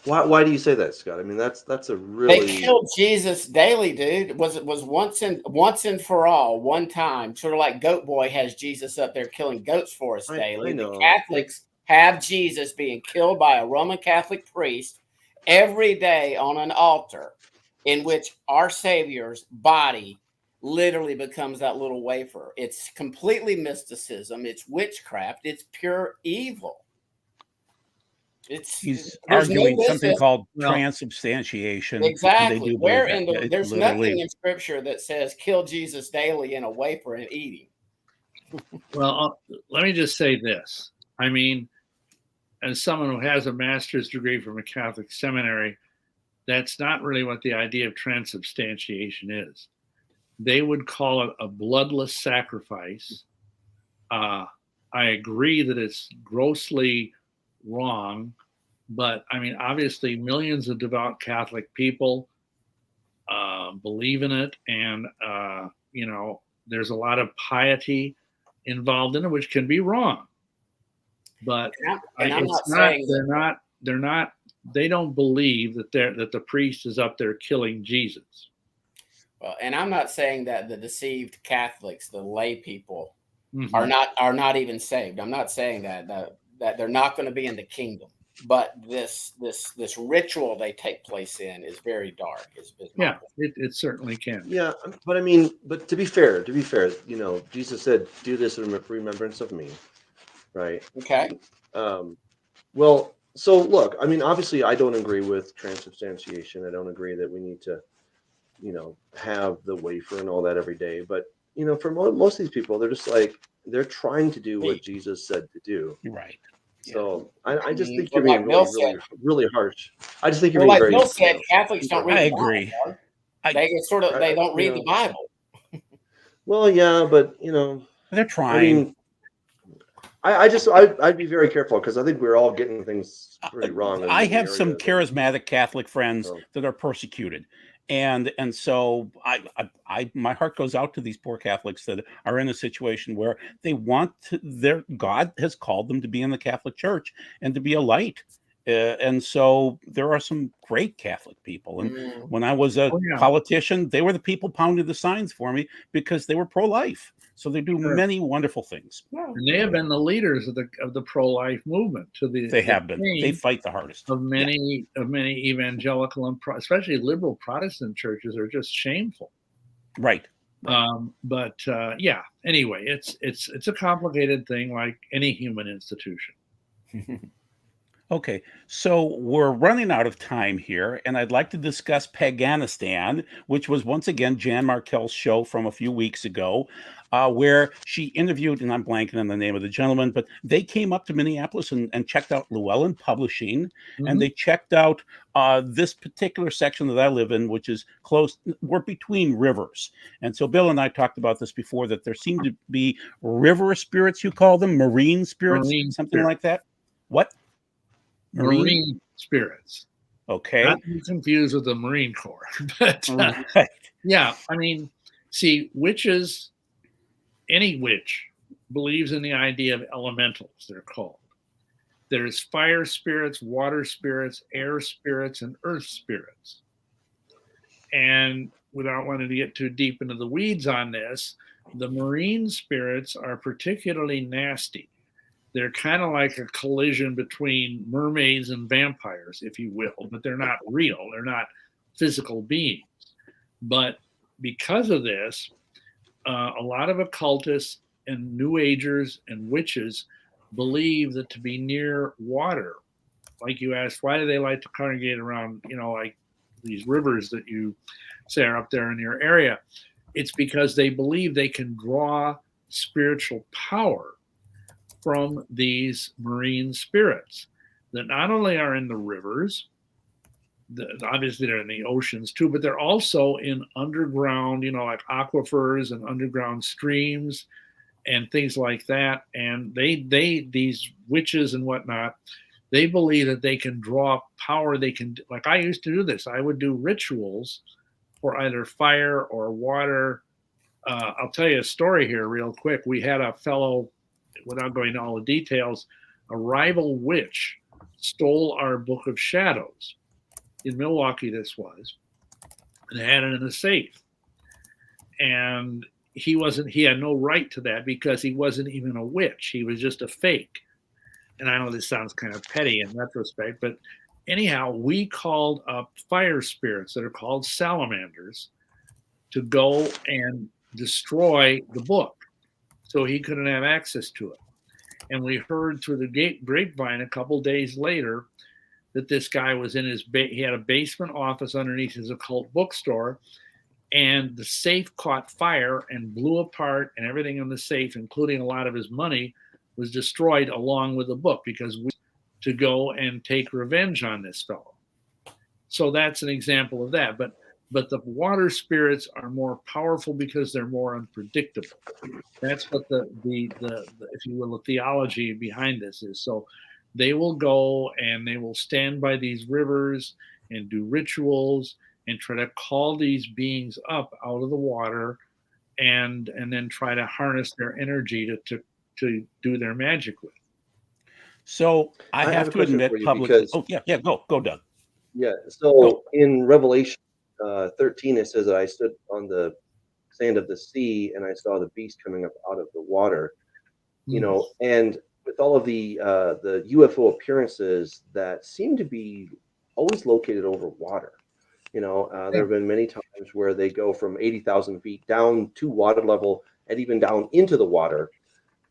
Why do you say that, Scott? I mean, that's a really. They killed Jesus daily, dude. It was once and for all, one time. Sort of like Goat Boy has Jesus up there killing goats for us daily. The Catholics have Jesus being killed by a Roman Catholic priest every day on an altar, in which our Savior's body literally becomes that little wafer. It's completely mysticism. It's witchcraft. It's pure evil. He's arguing something called transubstantiation. Exactly. There's nothing in Scripture that says kill Jesus daily in a wafer and eat him. Well, let me just say this. I mean, as someone who has a master's degree from a Catholic seminary, that's not really what the idea of transubstantiation is. They would call it a bloodless sacrifice. I agree that it's grossly wrong, but I mean, obviously millions of devout Catholic people believe in it, and there's a lot of piety involved in it, which can be wrong, but they don't believe that the priest is up there killing Jesus. Well, and I'm not saying that the deceived Catholics, the lay people, are not even saved. I'm not saying that they're not going to be in the kingdom. But this ritual they take place in is very dark. Yeah, it certainly can. Yeah, but I mean, to be fair, Jesus said, "Do this in remembrance of me," right? Okay. Well, so look, I mean, obviously, I don't agree with transubstantiation. I don't agree that we need to have the wafer and all that every day. But, for most of these people, they're just like, they're trying to do what Jesus said to do. You're right. So I just think well, you're like being Bill really, really, really harsh. I just think you're Well, being like very. Bill said, Catholics don't read I the agree. Bible. They don't read the Bible. Well, yeah, but They're I trying. mean, I'd be very careful, because I think we're all getting things pretty wrong. I have some charismatic Catholic friends that are persecuted, and so I my heart goes out to these poor Catholics that are in a situation where they want to, their God has called them to be in the Catholic Church and to be a light. And so there are some great Catholic people. And when I was a politician, they were the people pounding the signs for me because they were pro-life. So they do many wonderful things. And they have been the leaders of the pro-life movement. They have been. They fight the hardest. Of many evangelical and especially liberal Protestant churches are just shameful. Right. Anyway, it's a complicated thing, like any human institution. Okay, so we're running out of time here, and I'd like to discuss Paganistan, which was once again Jan Markell's show from a few weeks ago, where she interviewed, and I'm blanking on the name of the gentleman, but they came up to Minneapolis and checked out Llewellyn Publishing, and they checked out this particular section that I live in, which is close, we're between rivers. And so Bill and I talked about this before, that there seem to be river spirits, you call them, marine spirits, something like that. What? Marine spirits. Okay. Not to be confused with the Marine Corps. But yeah, I mean, see, witches, any witch believes in the idea of elementals, they're called. There's fire spirits, water spirits, air spirits, and earth spirits. And without wanting to get too deep into the weeds on this, the marine spirits are particularly nasty. They're kind of like a collision between mermaids and vampires, if you will, but they're not real. They're not physical beings. But because of this, a lot of occultists and New Agers and witches believe that to be near water, like you asked, why do they like to congregate around, like these rivers that you say are up there in your area? It's because they believe they can draw spiritual power from these marine spirits that not only are in the rivers, obviously they're in the oceans too, but they're also in underground, like aquifers and underground streams and things like that. And these witches and whatnot, they believe that they can draw power. They can, like I used to do this. I would do rituals for either fire or water. I'll tell you a story here real quick. We had a fellow, without going into all the details, a rival witch stole our Book of Shadows. In Milwaukee, this was, and had it in a safe. And he had no right to that because he wasn't even a witch. He was just a fake. And I know this sounds kind of petty in retrospect, but anyhow, we called up fire spirits that are called salamanders to go and destroy the book so he couldn't have access to it. And we heard through the grapevine a couple days later that this guy was in he had a basement office underneath his occult bookstore, and the safe caught fire and blew apart, and everything in the safe, including a lot of his money, was destroyed along with the book because we to go and take revenge on this fellow. So that's an example of that. But the water spirits are more powerful because they're more unpredictable. That's what the if you will, the theology behind this is. So they will go and they will stand by these rivers and do rituals and try to call these beings up out of the water and then try to harness their energy to do their magic with. So I have to admit publicly. Oh yeah, go Doug. Yeah. So in Revelation 13, it says that I stood on the sand of the sea and I saw the beast coming up out of the water. And with all of the UFO appearances that seem to be always located over water, there have been many times where they go from 80,000 feet down to water level and even down into the water.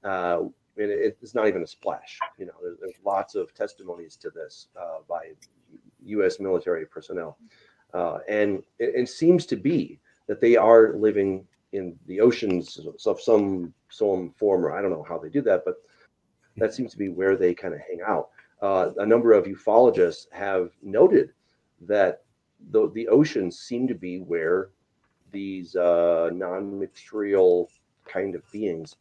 And it's not even a splash. There's lots of testimonies to this by U.S. military personnel. And it seems to be that they are living in the oceans of some form, or I don't know how they do that, but that seems to be where they kind of hang out. A number of ufologists have noted that the oceans seem to be where these non-material kind of beings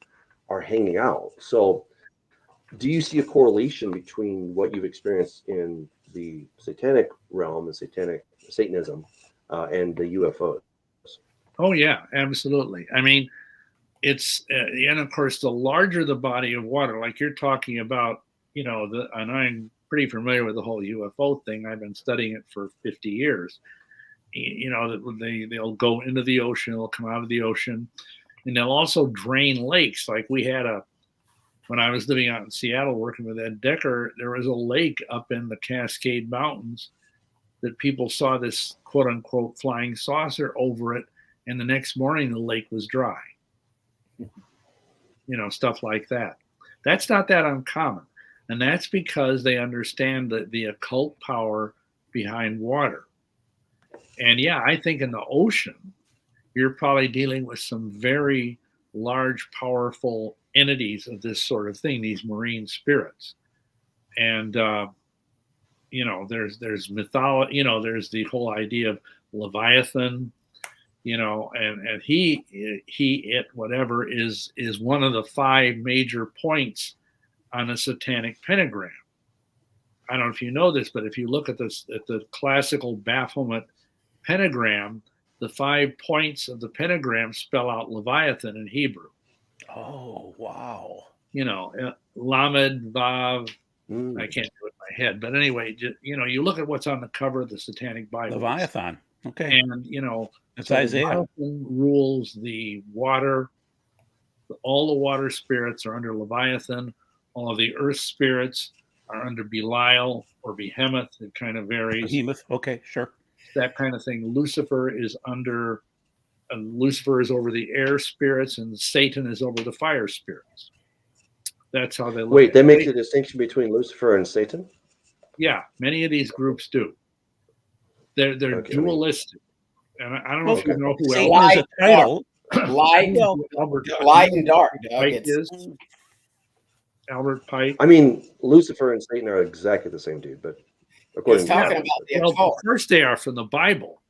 are hanging out. So do you see a correlation between what you've experienced in the satanic realm, the Satanism, and the UFOs? Oh yeah, absolutely. I mean, it's and of course, the larger the body of water, like you're talking about, and I'm pretty familiar with the whole UFO thing. I've been studying it for 50 years. They'll go into the ocean, they'll come out of the ocean, and they'll also drain lakes. Like we had when I was living out in Seattle working with Ed Decker, there was a lake up in the Cascade Mountains that people saw this quote unquote flying saucer over it, and the next morning the lake was dry. Stuff like that. That's not that uncommon. And that's because they understand the occult power behind water. And yeah, I think in the ocean, you're probably dealing with some very large, powerful entities of this sort of thing, these marine spirits. And, there's mythology, there's the whole idea of Leviathan, and it, whatever is one of the 5 major points on a satanic pentagram. I don't know if you know this, but if you look at the classical Baphomet pentagram, the 5 points of the pentagram spell out Leviathan in Hebrew. Oh, wow. Lamed, Vav, I can't do it in my head, but anyway, you look at what's on the cover of the Satanic Bible. Leviathan. Okay. And, it's Isaiah. Leviathan rules the water. All the water spirits are under Leviathan. All of the earth spirits are under Belial or Behemoth. It kind of varies. Behemoth. Okay, sure. That kind of thing. Lucifer is over the air spirits, and Satan is over the fire spirits. That's how they look. Wait, they make the distinction between Lucifer and Satan? Yeah, many of these groups do. They're okay, dualistic. And I don't know if you know who Satan is a title. Light and dark. Is Albert Pike. I mean, Lucifer and Satan are exactly the same dude, but according to talking about the occult. First, they are from the Bible,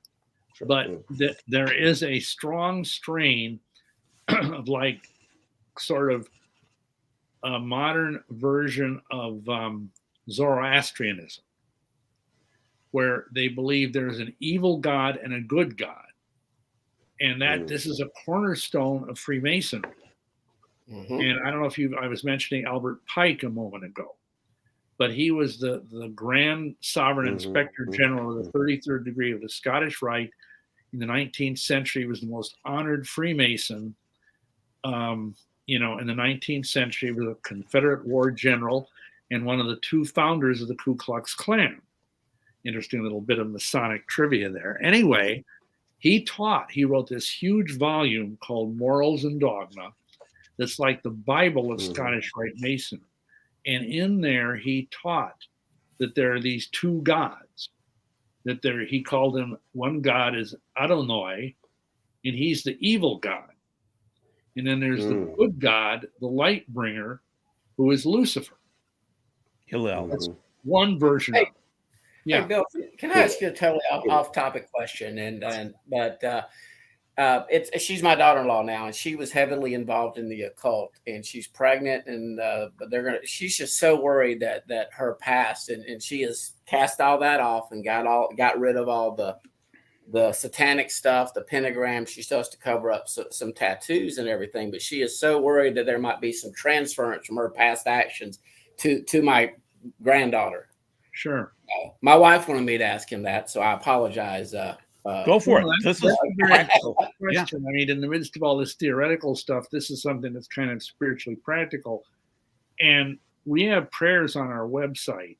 but there is a strong strain of sort of a modern version of Zoroastrianism, where they believe there's an evil God and a good God, and that this is a cornerstone of Freemasonry. Mm-hmm. And I don't know I was mentioning Albert Pike a moment ago, but he was the Grand Sovereign Inspector General of the 33rd degree of the Scottish Rite in the 19th century. He was the most honored Freemason. In the 19th century, he was a Confederate war general and one of the 2 founders of the Ku Klux Klan. Interesting little bit of Masonic trivia there. Anyway, he wrote this huge volume called Morals and Dogma that's like the Bible of Scottish Rite Masonry. And in there, he taught that there are these 2 gods, he called them, one God is Adonai, and he's the evil God. And then there's the good God, the light bringer, who is Lucifer. Hillel. That's one version of it. Yeah. Hey, Bill, can I ask you a totally off-topic question? She's my daughter-in-law now, and she was heavily involved in the occult, and she's pregnant, and she's just so worried that her past, and she has cast all that off and got rid of all the satanic stuff, the pentagram. She still has to cover up some tattoos and everything, but she is so worried that there might be some transference from her past actions to my granddaughter. Sure. My wife wanted me to ask him that, so I apologize. Go for it. This is a very practical question. I mean, in the midst of all this theoretical stuff, this is something that's kind of spiritually practical. And we have prayers on our website.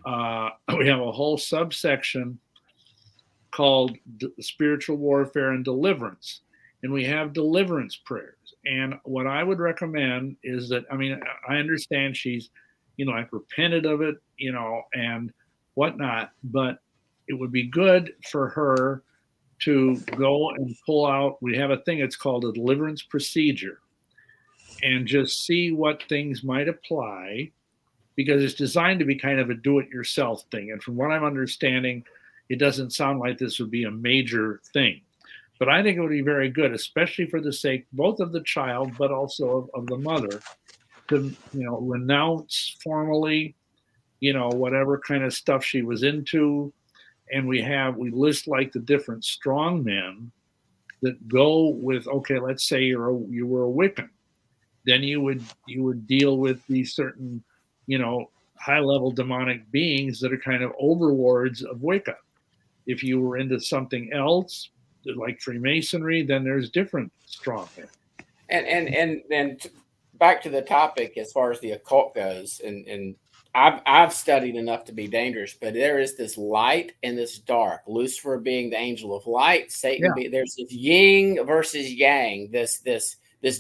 We have a whole subsection called Spiritual Warfare and Deliverance. And we have deliverance prayers. And what I would recommend is that, I understand she's, I've repented of it, and whatnot, but it would be good for her to go and pull out. We have a thing, it's called a deliverance procedure, and just see what things might apply, because it's designed to be kind of a do-it-yourself thing. And from what I'm understanding, it doesn't sound like this would be a major thing. But I think it would be very good, especially for the sake both of the child, but also of the mother, to, renounce formally, whatever kind of stuff she was into. And we list like the different strong men that go with, okay, let's say you were a Wiccan. Then you would deal with these certain, high level demonic beings that are kind of overlords of Wicca. If you were into something else, like Freemasonry, then there's different strong men. And back to the topic as far as the occult goes, and I've studied enough to be dangerous, but there is this light and this dark. Lucifer being the angel of light, Satan there's this yin versus yang, this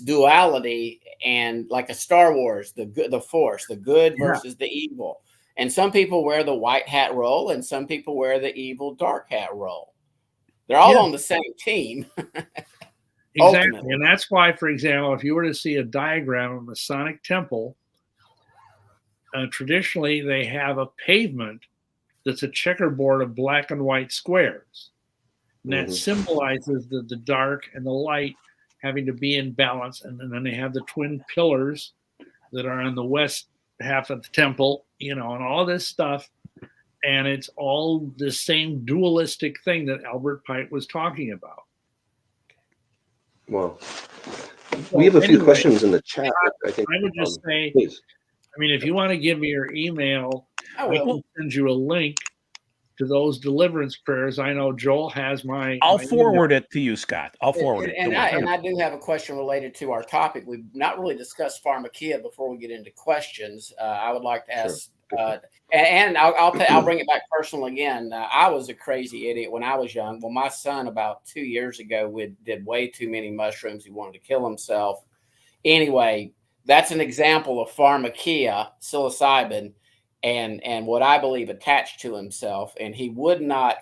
duality, and like a Star Wars, the Force, the good versus the evil. And some people wear the white hat role, and some people wear the evil dark hat role. They're all on the same team. Exactly. Ultimately. And that's why, for example, if you were to see a diagram of a Masonic temple, traditionally they have a pavement that's a checkerboard of black and white squares. And that symbolizes the dark and the light having to be in balance. And then they have the twin pillars that are on the west half of the temple, and all this stuff. And it's all the same dualistic thing that Albert Pike was talking about. Well, we have a few questions in the chat. I would just say, please. If you want to give me your email, I will send you a link to those deliverance prayers. I know Joel has I'll forward it to you, Scott. I'll forward it. And I do have a question related to our topic. We've not really discussed Pharmekia before we get into questions. I would like to ask, and I'll bring it back personal again. I was a crazy idiot when I was young. Well, my son about 2 years ago did way too many mushrooms. He wanted to kill himself. Anyway, that's an example of Pharmekia, psilocybin, and what I believe attached to himself. And he would not,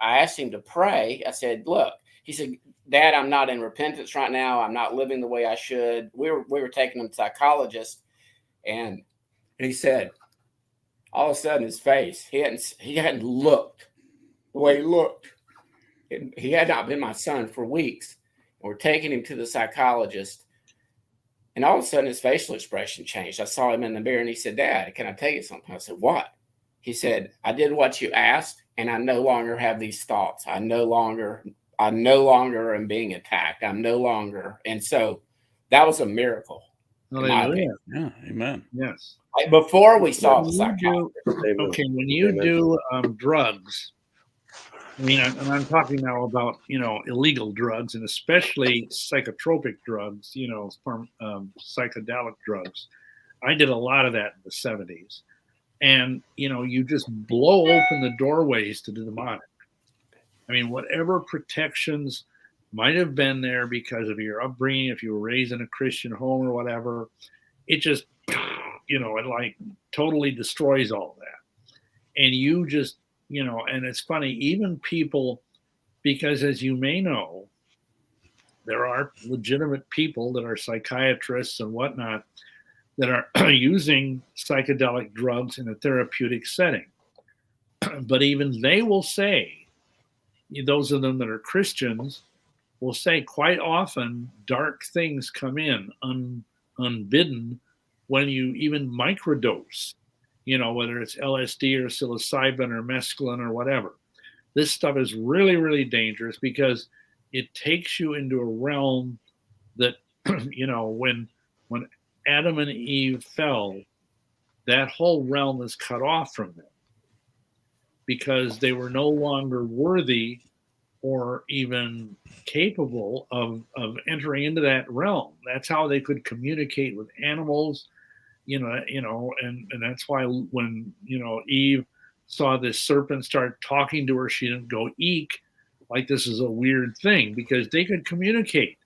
I asked him to pray. I said, look, he said, Dad, I'm not in repentance right now. I'm not living the way I should. We were taking him to psychologist, and he said, all of a sudden his face, he hadn't looked the way he looked. He had not been my son for weeks. And we're taking him to the psychologist. And all of a sudden, his facial expression changed. I saw him in the mirror, and he said, Dad, can I tell you something? I said, what? He said, I did what you asked, and I no longer have these thoughts. I no longer am being attacked. I'm no longer. And so that was a miracle. Hallelujah. Yeah, amen. Yes. Before we saw the psychologist. When you do drugs, and I'm talking now about, illegal drugs, and especially psychotropic drugs, psychedelic drugs. I did a lot of that in the 70s. And, you just blow open the doorways to the demonic. Whatever protections might have been there because of your upbringing, if you were raised in a Christian home or whatever, it just, it like totally destroys all that. And you just, and it's funny, even people, because as you may know, there are legitimate people that are psychiatrists and whatnot that are using psychedelic drugs in a therapeutic setting. But even they will say, those of them that are Christians will say quite often dark things come in unbidden when you even microdose. Whether it's LSD or psilocybin or mescaline or whatever. This stuff is really, really dangerous because it takes you into a realm that, when Adam and Eve fell, that whole realm is cut off from them because they were no longer worthy or even capable of entering into that realm. That's how they could communicate with animals. And that's why when, Eve saw this serpent start talking to her, she didn't go eek, like this is a weird thing, because they could communicate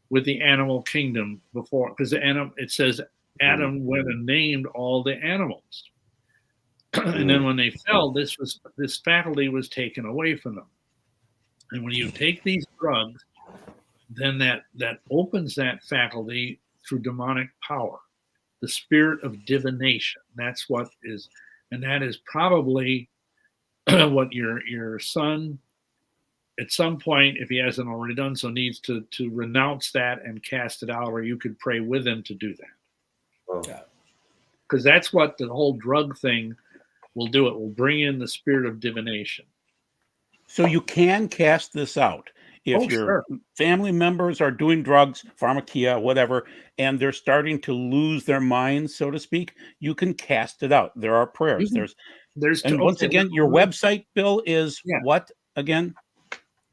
with the animal kingdom before, because it says Adam went and named all the animals. And then when they fell, this faculty was taken away from them. And when you take these drugs, then that opens that faculty through demonic power, the spirit of divination. That's what is, and that is probably what your son, at some point, if he hasn't already done so, needs to renounce that and cast it out, or you could pray with him to do that. Because that's what the whole drug thing will do. It will bring in the spirit of divination. So you can cast this out. If your family members are doing drugs, pharmakia, whatever, and they're starting to lose their minds, so to speak, you can cast it out. There are prayers. And once again, your website, Bill, is what again?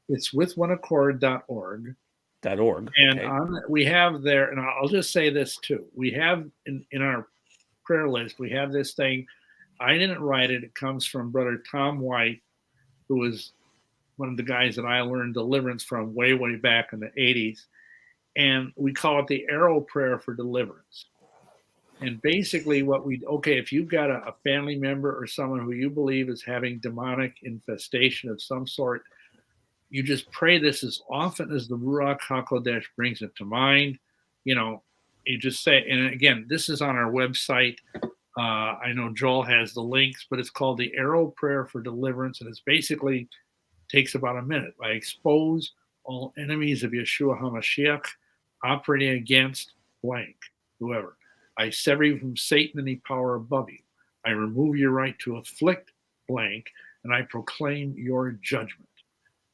It's withoneaccord.org. And we have there, and I'll just say this too. We have in our prayer list, we have this thing. I didn't write it. It comes from Brother Tom White, who was one of the guys that I learned deliverance from way, way back in the 80s. And we call it the arrow prayer for deliverance. And basically if you've got a family member or someone who you believe is having demonic infestation of some sort, you just pray this as often as the Ruach HaKodesh brings it to mind. You just say, and again, this is on our website. I know Joel has the links, but it's called the Arrow Prayer for Deliverance. And it's basically takes about a minute. I expose all enemies of Yeshua HaMashiach operating against blank, whoever. I sever you from Satan and any power above you. I remove your right to afflict blank, and I proclaim your judgment.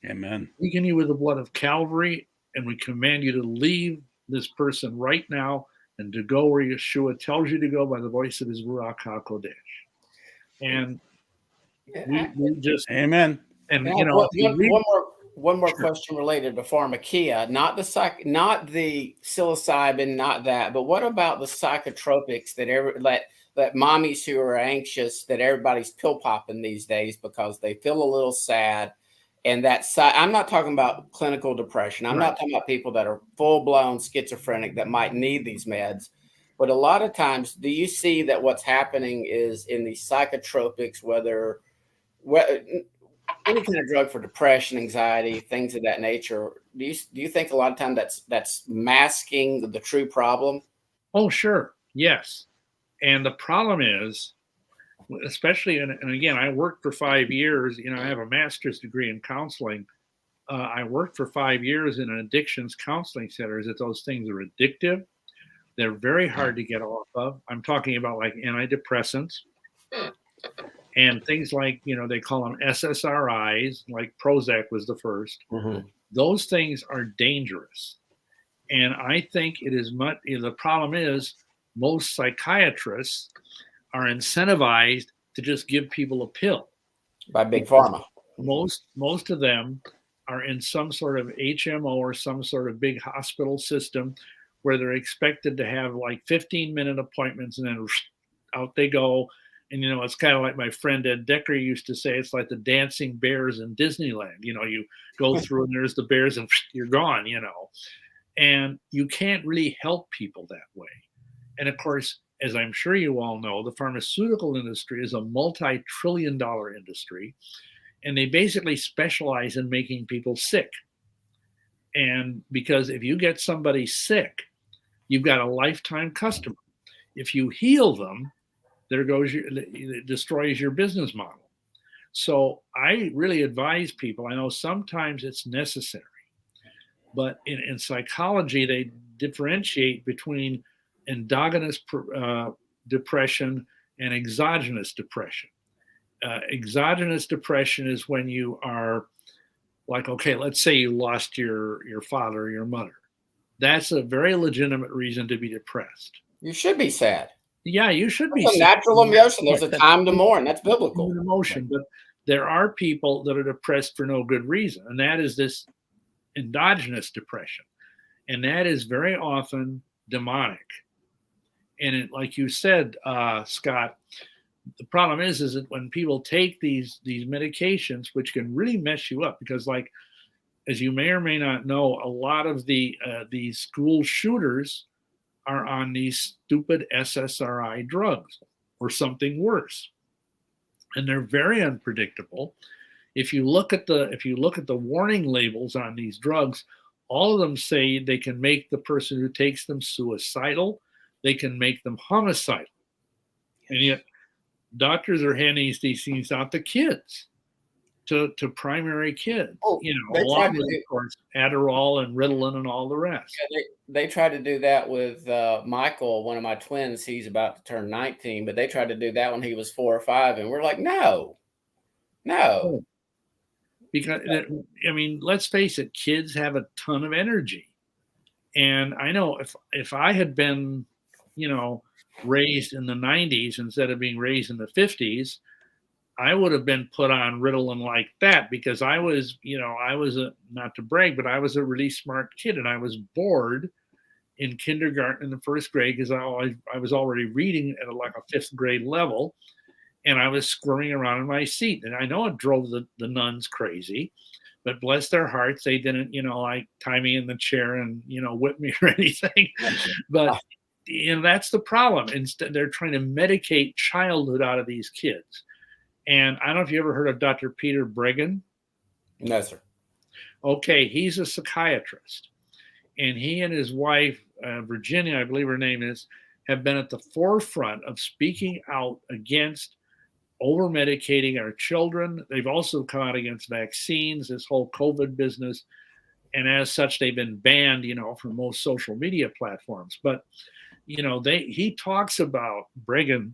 Amen. Weaken you with the blood of Calvary, and we command you to leave this person right now and to go where Yeshua tells you to go by the voice of his Ruach HaKodesh. And we just... Amen. And one more question related to pharmakia, not the psilocybin, not that, but what about the psychotropics that mommies who are anxious, that everybody's pill popping these days because they feel a little sad, and I'm not talking about clinical depression. I'm not talking about people that are full blown schizophrenic that might need these meds. But a lot of times, do you see that what's happening is in these psychotropics, whether any kind of drug for depression, anxiety, things of that nature, do you think a lot of time that's masking the true problem? Oh, sure. Yes. And the problem is, especially, and again, I worked for 5 years, I have a master's degree in counseling. I worked for 5 years in an addictions counseling center. That those things are addictive. They're very hard to get off of. I'm talking about like antidepressants. And things like, they call them SSRIs, like Prozac was the first. Mm-hmm. Those things are dangerous. And I think it is the problem is most psychiatrists are incentivized to just give people a pill. By Big Pharma. Most of them are in some sort of HMO or some sort of big hospital system where they're expected to have like 15-minute appointments and then out they go. And, it's kind of like my friend Ed Decker used to say, it's like the dancing bears in Disneyland. You go through and there's the bears and you're gone, And you can't really help people that way. And of course, as I'm sure you all know, the pharmaceutical industry is a multi-trillion-dollar industry. And they basically specialize in making people sick. And because if you get somebody sick, you've got a lifetime customer. If you heal them, it destroys your business model. So I really advise people, I know sometimes it's necessary, but in psychology, they differentiate between endogenous depression and exogenous depression. Exogenous depression is when you are like, okay, let's say you lost your father or your mother. That's a very legitimate reason to be depressed. You should be sad. Yeah, you should be. It's a natural emotion. There's a time to mourn. That's biblical. An emotion, but there are people that are depressed for no good reason, and that is this endogenous depression, and that is very often demonic. And like you said, Scott, the problem is that when people take these medications, which can really mess you up, because like, as you may or may not know, a lot of these school shooters are on these stupid SSRI drugs or something worse. and they're very unpredictable. If you look at the warning labels on these drugs, all of them say they can make the person who takes them suicidal, they can make them homicidal, and yet doctors are handing these things out to kids, to primary kids. Oh, along with, of course, Adderall and Ritalin and all the rest. Yeah, they tried to do that with Michael, one of my twins. He's about to turn 19, but they tried to do that when he was 4 or 5, and we're like, no. Because let's face it, kids have a ton of energy, and I know if I had been, raised in the 90s instead of being raised in the 50s, I would have been put on Ritalin like that, because I was not to brag, but I was a really smart kid, and I was bored in kindergarten in the first grade because I was already reading at like a 5th grade level, and I was squirming around in my seat. And I know it drove the nuns crazy, but bless their hearts, they didn't, like tie me in the chair and, whip me or anything. But, that's the problem. Instead, they're trying to medicate childhood out of these kids. And I don't know if you ever heard of Dr. Peter Breggin. No, sir. Okay, he's a psychiatrist. And he and his wife, Virginia, I believe her name is, have been at the forefront of speaking out against over-medicating our children. They've also come out against vaccines, this whole COVID business. And as such, they've been banned, from most social media platforms. But, he talks about Breggin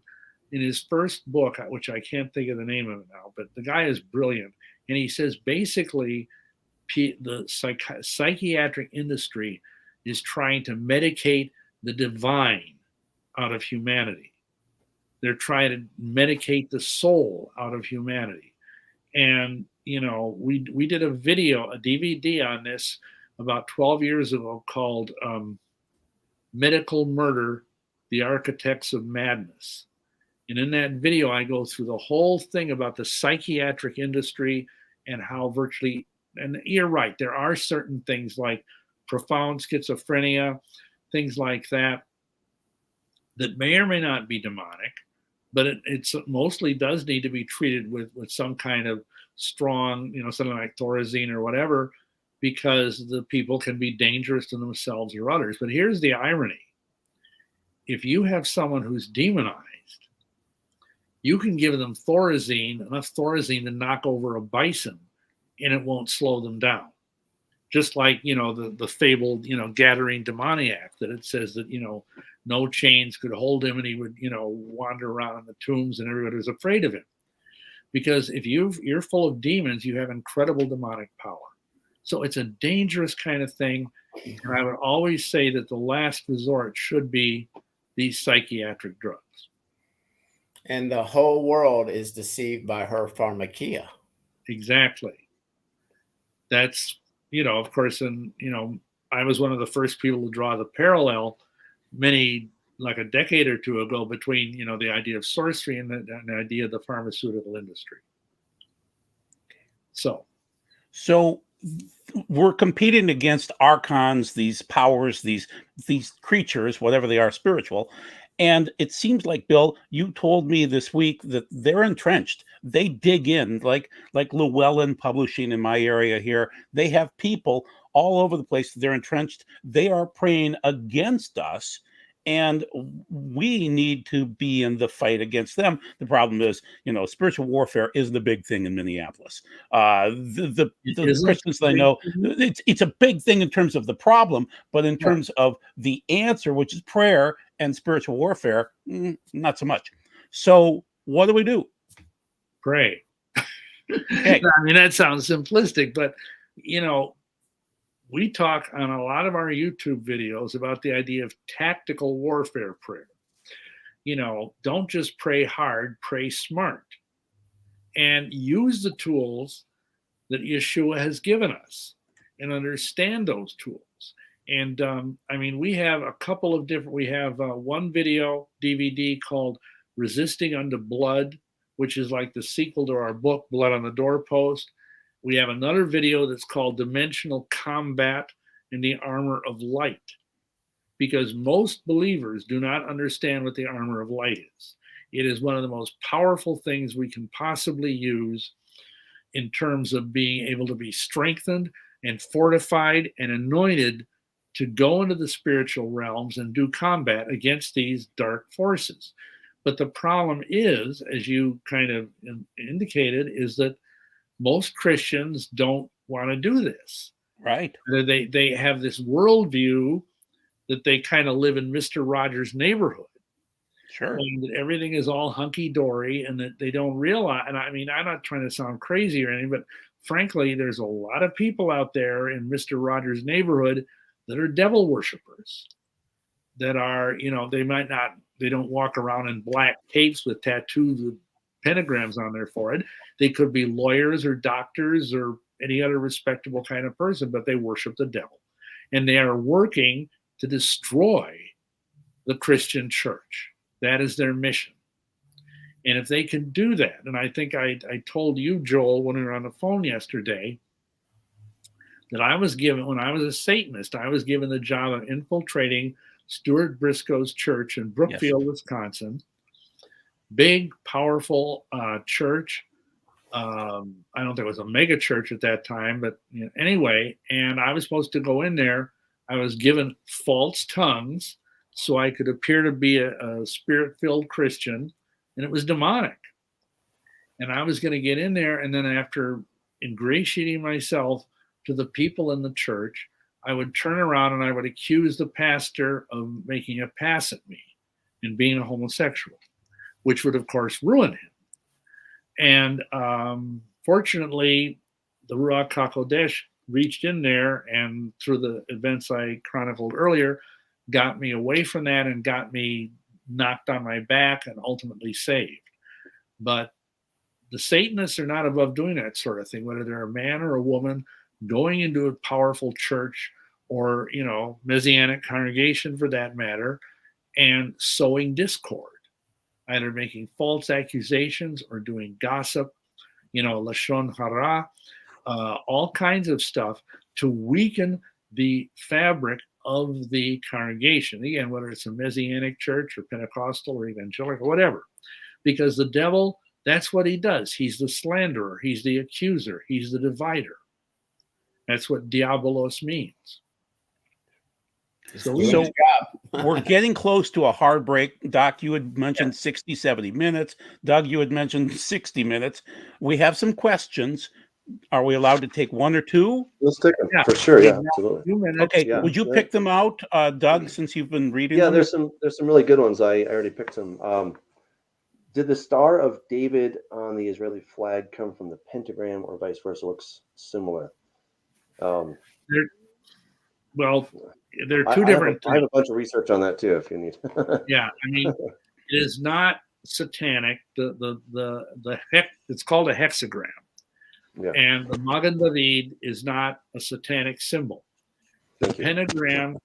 in his first book, which I can't think of the name of it now, but the guy is brilliant. And he says, basically, the psychiatric industry is trying to medicate the divine out of humanity. They're trying to medicate the soul out of humanity. And, we did a DVD on this about 12 years ago called Medical Murder, The Architects of Madness. And in that video, I go through the whole thing about the psychiatric industry and how virtually, and you're right, there are certain things like profound schizophrenia, things like that may or may not be demonic, but it mostly does need to be treated with some kind of strong, something like Thorazine or whatever, because the people can be dangerous to themselves or others. But here's the irony. If you have someone who's demonized, you can give them enough Thorazine to knock over a bison, and it won't slow them down. Just like, the fabled, Gadarene demoniac, that it says that, no chains could hold him, and he would, wander around in the tombs and everybody was afraid of him. Because if you're full of demons, you have incredible demonic power. So it's a dangerous kind of thing. And I would always say that the last resort should be these psychiatric drugs. And the whole world is deceived by her pharmakia. Exactly. That's, of course, and, I was one of the first people to draw the parallel like a decade or two ago between, the idea of sorcery and the idea of the pharmaceutical industry. So we're competing against archons, these powers, these creatures, whatever they are, spiritual. And it seems like, Bill, you told me this week that they're entrenched. They dig in, like Llewellyn Publishing in my area here. They have people all over the place. They're entrenched. They are praying against us, and we need to be in the fight against them. The problem is, spiritual warfare is the big thing in Minneapolis. The Christians that I know, it's a big thing in terms of the problem, but in terms of the answer, which is prayer and spiritual warfare, not so much. So what do we do? Pray. Okay. I mean, that sounds simplistic, but, we talk on a lot of our YouTube videos about the idea of tactical warfare prayer. Don't just pray hard, pray smart, and use the tools that Yeshua has given us and understand those tools. And we have a couple of different, we have one video DVD called Resisting Unto Blood, which is like the sequel to our book, Blood on the Doorpost. We have another video that's called Dimensional Combat in the Armor of Light, because most believers do not understand what the armor of light is. It is one of the most powerful things we can possibly use in terms of being able to be strengthened and fortified and anointed to go into the spiritual realms and do combat against these dark forces. But the problem is, as you kind of indicated, is that most Christians don't want to do this. Right. They have this worldview that they kind of live in Mr. Rogers' neighborhood. Sure. And that everything is all hunky-dory, and that they don't realize, and I mean, I'm not trying to sound crazy or anything, but frankly, there's a lot of people out there in Mr. Rogers' neighborhood that are devil worshipers, that are, they don't walk around in black capes with tattoos with pentagrams on their forehead. They could be lawyers or doctors or any other respectable kind of person, but they worship the devil. And they are working to destroy the Christian church. That is their mission. And if they can do that, and I think I told you, Joel, when we were on the phone yesterday, that I was given, when I was a Satanist, I was given the job of infiltrating Stuart Briscoe's church in Brookfield, Wisconsin. Big, powerful church. I don't think it was a mega church at that time, but anyway, and I was supposed to go in there. I was given false tongues so I could appear to be a spirit-filled Christian, and it was demonic. And I was going to get in there, and then after ingratiating myself to the people in the church, I would turn around and I would accuse the pastor of making a pass at me and being a homosexual, which would, of course, ruin him. And fortunately, the Ruach HaKodesh reached in there, and through the events I chronicled earlier, got me away from that and got me knocked on my back and ultimately saved. But the Satanists are not above doing that sort of thing, whether they're a man or a woman going into a powerful church or, Messianic congregation for that matter, and sowing discord, either making false accusations or doing gossip, lashon hara, all kinds of stuff to weaken the fabric of the congregation. Again, whether it's a Messianic church or Pentecostal or evangelical, whatever, because the devil, that's what he does. He's the slanderer. He's the accuser. He's the divider. That's what diabolos means. So we're getting close to a hard break. Doc, you had mentioned 60, 70 minutes. Doug, you had mentioned 60 minutes. We have some questions. Are we allowed to take one or two? Let's take them for sure. Yeah, absolutely. Okay, would you pick them out, Doug, since you've been reading them? There's some really good ones. I already picked some. Did the Star of David on the Israeli flag come from the pentagram or vice versa? Looks similar. There are two different. I have a bunch of research on that too, if you need. Yeah, I mean, it is not satanic. It's called a hexagram. Yeah. And the Magen David is not a satanic symbol. The pentagram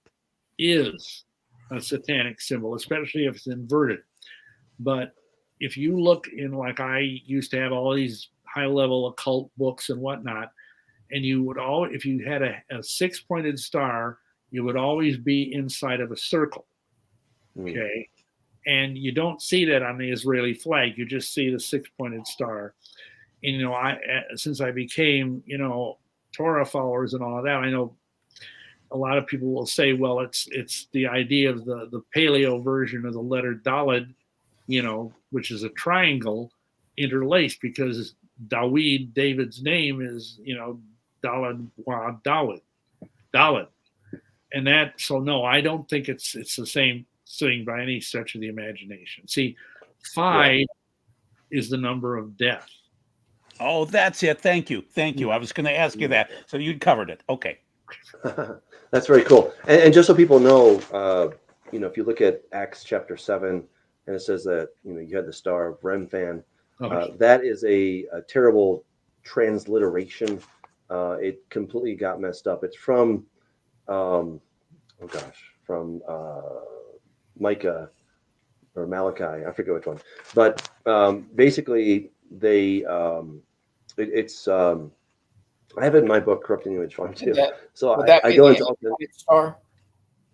is a satanic symbol, especially if it's inverted. But if you look in, like I used to have all these high-level occult books and whatnot, and you would if you had a six-pointed star, you would always be inside of a circle. Okay, and you don't see that on the Israeli flag. You just see the six-pointed star. And, since I became, Torah followers and all of that, I know a lot of people will say, well, it's the idea of the paleo version of the letter Daled, which is a triangle interlaced, because David's name is, Daled wa Dalet. And no, I don't think it's the same thing by any stretch of the imagination. See, 5 is the number of death. Oh, that's it. Thank you. I was going to ask you that. So you covered it. Okay. That's very cool. And just so people know, if you look at Acts chapter 7, and it says that, you had the Star of Remphan, that is a terrible transliteration. It completely got messed up. It's from, from Micah or Malachi. I forget which one. But basically, they it's I have it in my book, Corrupting Image Farm too. I go into star.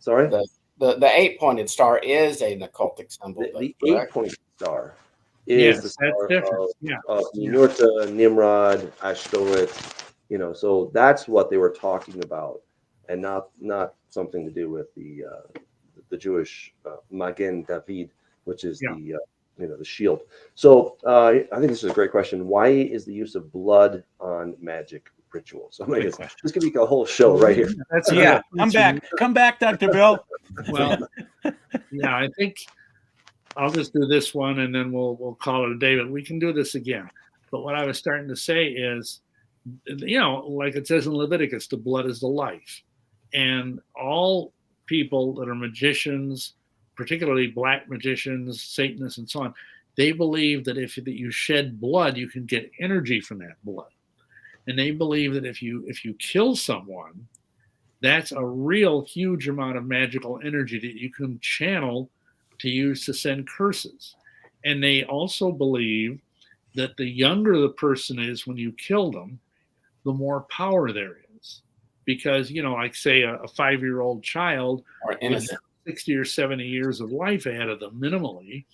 Sorry, the 8-pointed star is an occultic symbol. The 8-pointed star. Yes, The that's star different. Yeah. of Ninurta, Nimrod, Ashtoreth. So that's what they were talking about, and not something to do with the Jewish Magen David, which is the the shield. So I think this is a great question. Why is the use of blood on magic rituals? So this could be a whole show right here. That's Come back, Dr. Bill. Well, yeah, I think I'll just do this one and then we'll call it a day. But we can do this again. But what I was starting to say is, like it says in Leviticus, the blood is the life, and all people that are magicians, particularly black magicians, Satanists, and so on, they believe that if you shed blood, you can get energy from that blood, and they believe that if you kill someone, that's a real huge amount of magical energy that you can channel to use to send curses. And they also believe that the younger the person is when you kill them, the more power there is. Because, like say a 5-year-old child with 60 or 70 years of life ahead of them minimally.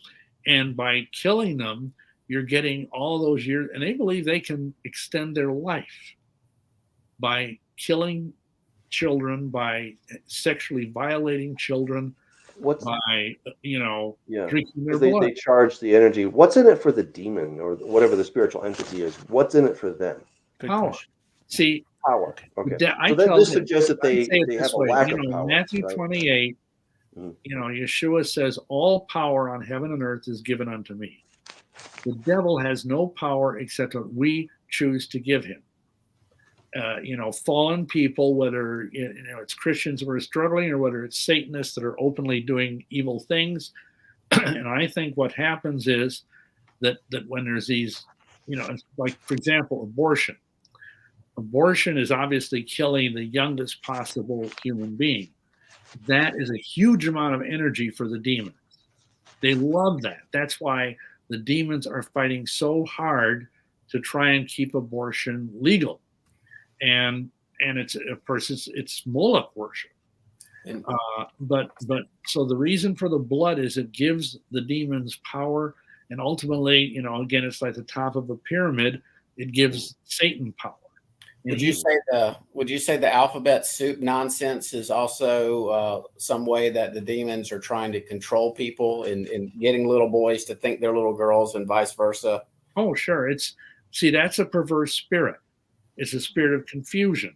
And by killing them, you're getting all those years. And they believe they can extend their life by killing children, by sexually violating children, by drinking their blood. They charge the energy. What's in it for the demon or whatever the spiritual entity is? What's in it for them? Power. See, power. Okay. So this suggests that they have a lack of power. Matthew 28, Yeshua says, "All power on heaven and earth is given unto me." The devil has no power except what we choose to give him. Fallen people, whether it's Christians who are struggling or whether it's Satanists that are openly doing evil things. And I think what happens is that when there's these, like, for example, abortion. Abortion is obviously killing the youngest possible human being. That is a huge amount of energy for the demons. They love that. That's why the demons are fighting so hard to try and keep abortion legal. And it's, of course, it's Moloch worship. But so the reason for the blood is it gives the demons power, and ultimately, again, it's like the top of a pyramid. It gives Satan power. Would you say the alphabet soup nonsense is also some way that the demons are trying to control people and getting little boys to think they're little girls and vice versa? Oh, sure. That's a perverse spirit. It's a spirit of confusion,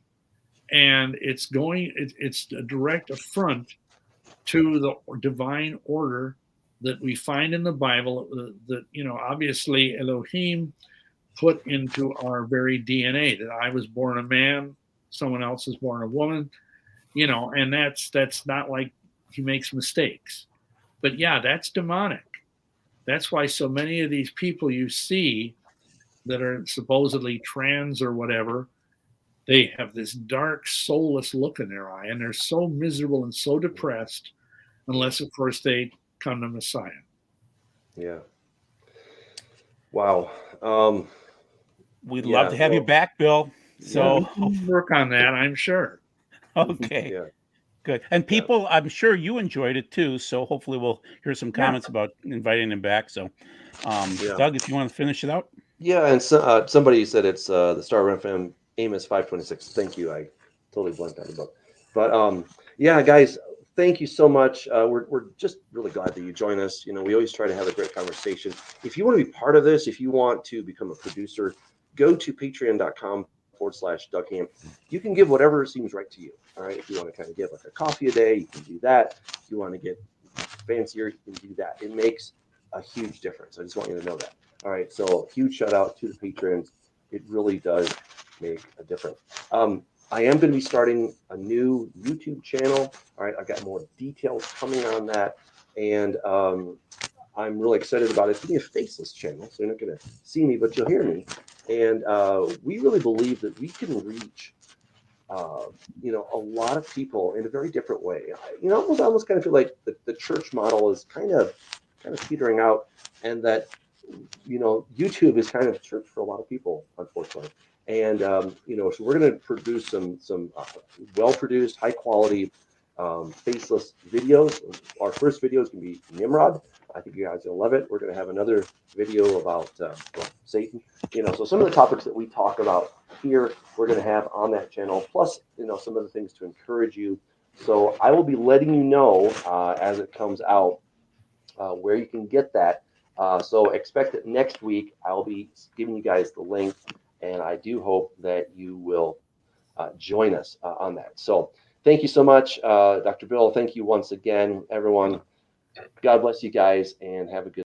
and it's a direct affront to the divine order that we find in the Bible. That obviously Elohim put into our very DNA, that I was born a man, someone else is born a woman, and that's not like he makes mistakes. But yeah, that's demonic. That's why so many of these people you see that are supposedly trans or whatever, they have this dark, soulless look in their eye, and they're so miserable and so depressed, unless, of course, they come to Messiah. Yeah. Wow. We'd love to have you back, Bill. So we can work on that, I'm sure. Okay. Yeah. Good. And people, I'm sure you enjoyed it too. So hopefully we'll hear some comments about inviting him back. So, Doug, if you want to finish it out. Yeah, and somebody said it's the Star of FM Amos 5:26. Thank you. I totally blanked on the book. But guys, thank you so much. We're just really glad that you join us. We always try to have a great conversation. If you want to be part of this, if you want to become a producer, go to patreon.com/Duckham. You can give whatever seems right to you. All right. If you want to kind of give like a coffee a day, you can do that. If you want to get fancier, you can do that. It makes a huge difference. I just want you to know that. All right. So huge shout out to the patrons. It really does make a difference. I am going to be starting a new YouTube channel. All right. I've got more details coming on that. And I'm really excited about it. It's going to be a faceless channel, so you're not going to see me, but you'll hear me. And we really believe that we can reach, a lot of people in a very different way. Almost kind of feel like the church model is kind of petering out, and that, YouTube is kind of church for a lot of people, unfortunately. And, so we're going to produce some well-produced, high-quality, faceless videos. Our first video is going to be Nimrod. I think you guys will love it. We're going to have another video about Satan. So some of the topics that we talk about here, we're going to have on that channel, plus, some of the things to encourage you. So I will be letting you know as it comes out where you can get that. So expect that next week I'll be giving you guys the link, and I do hope that you will join us on that. So thank you so much, Dr. Bill. Thank you once again, everyone. God bless you guys, and have a good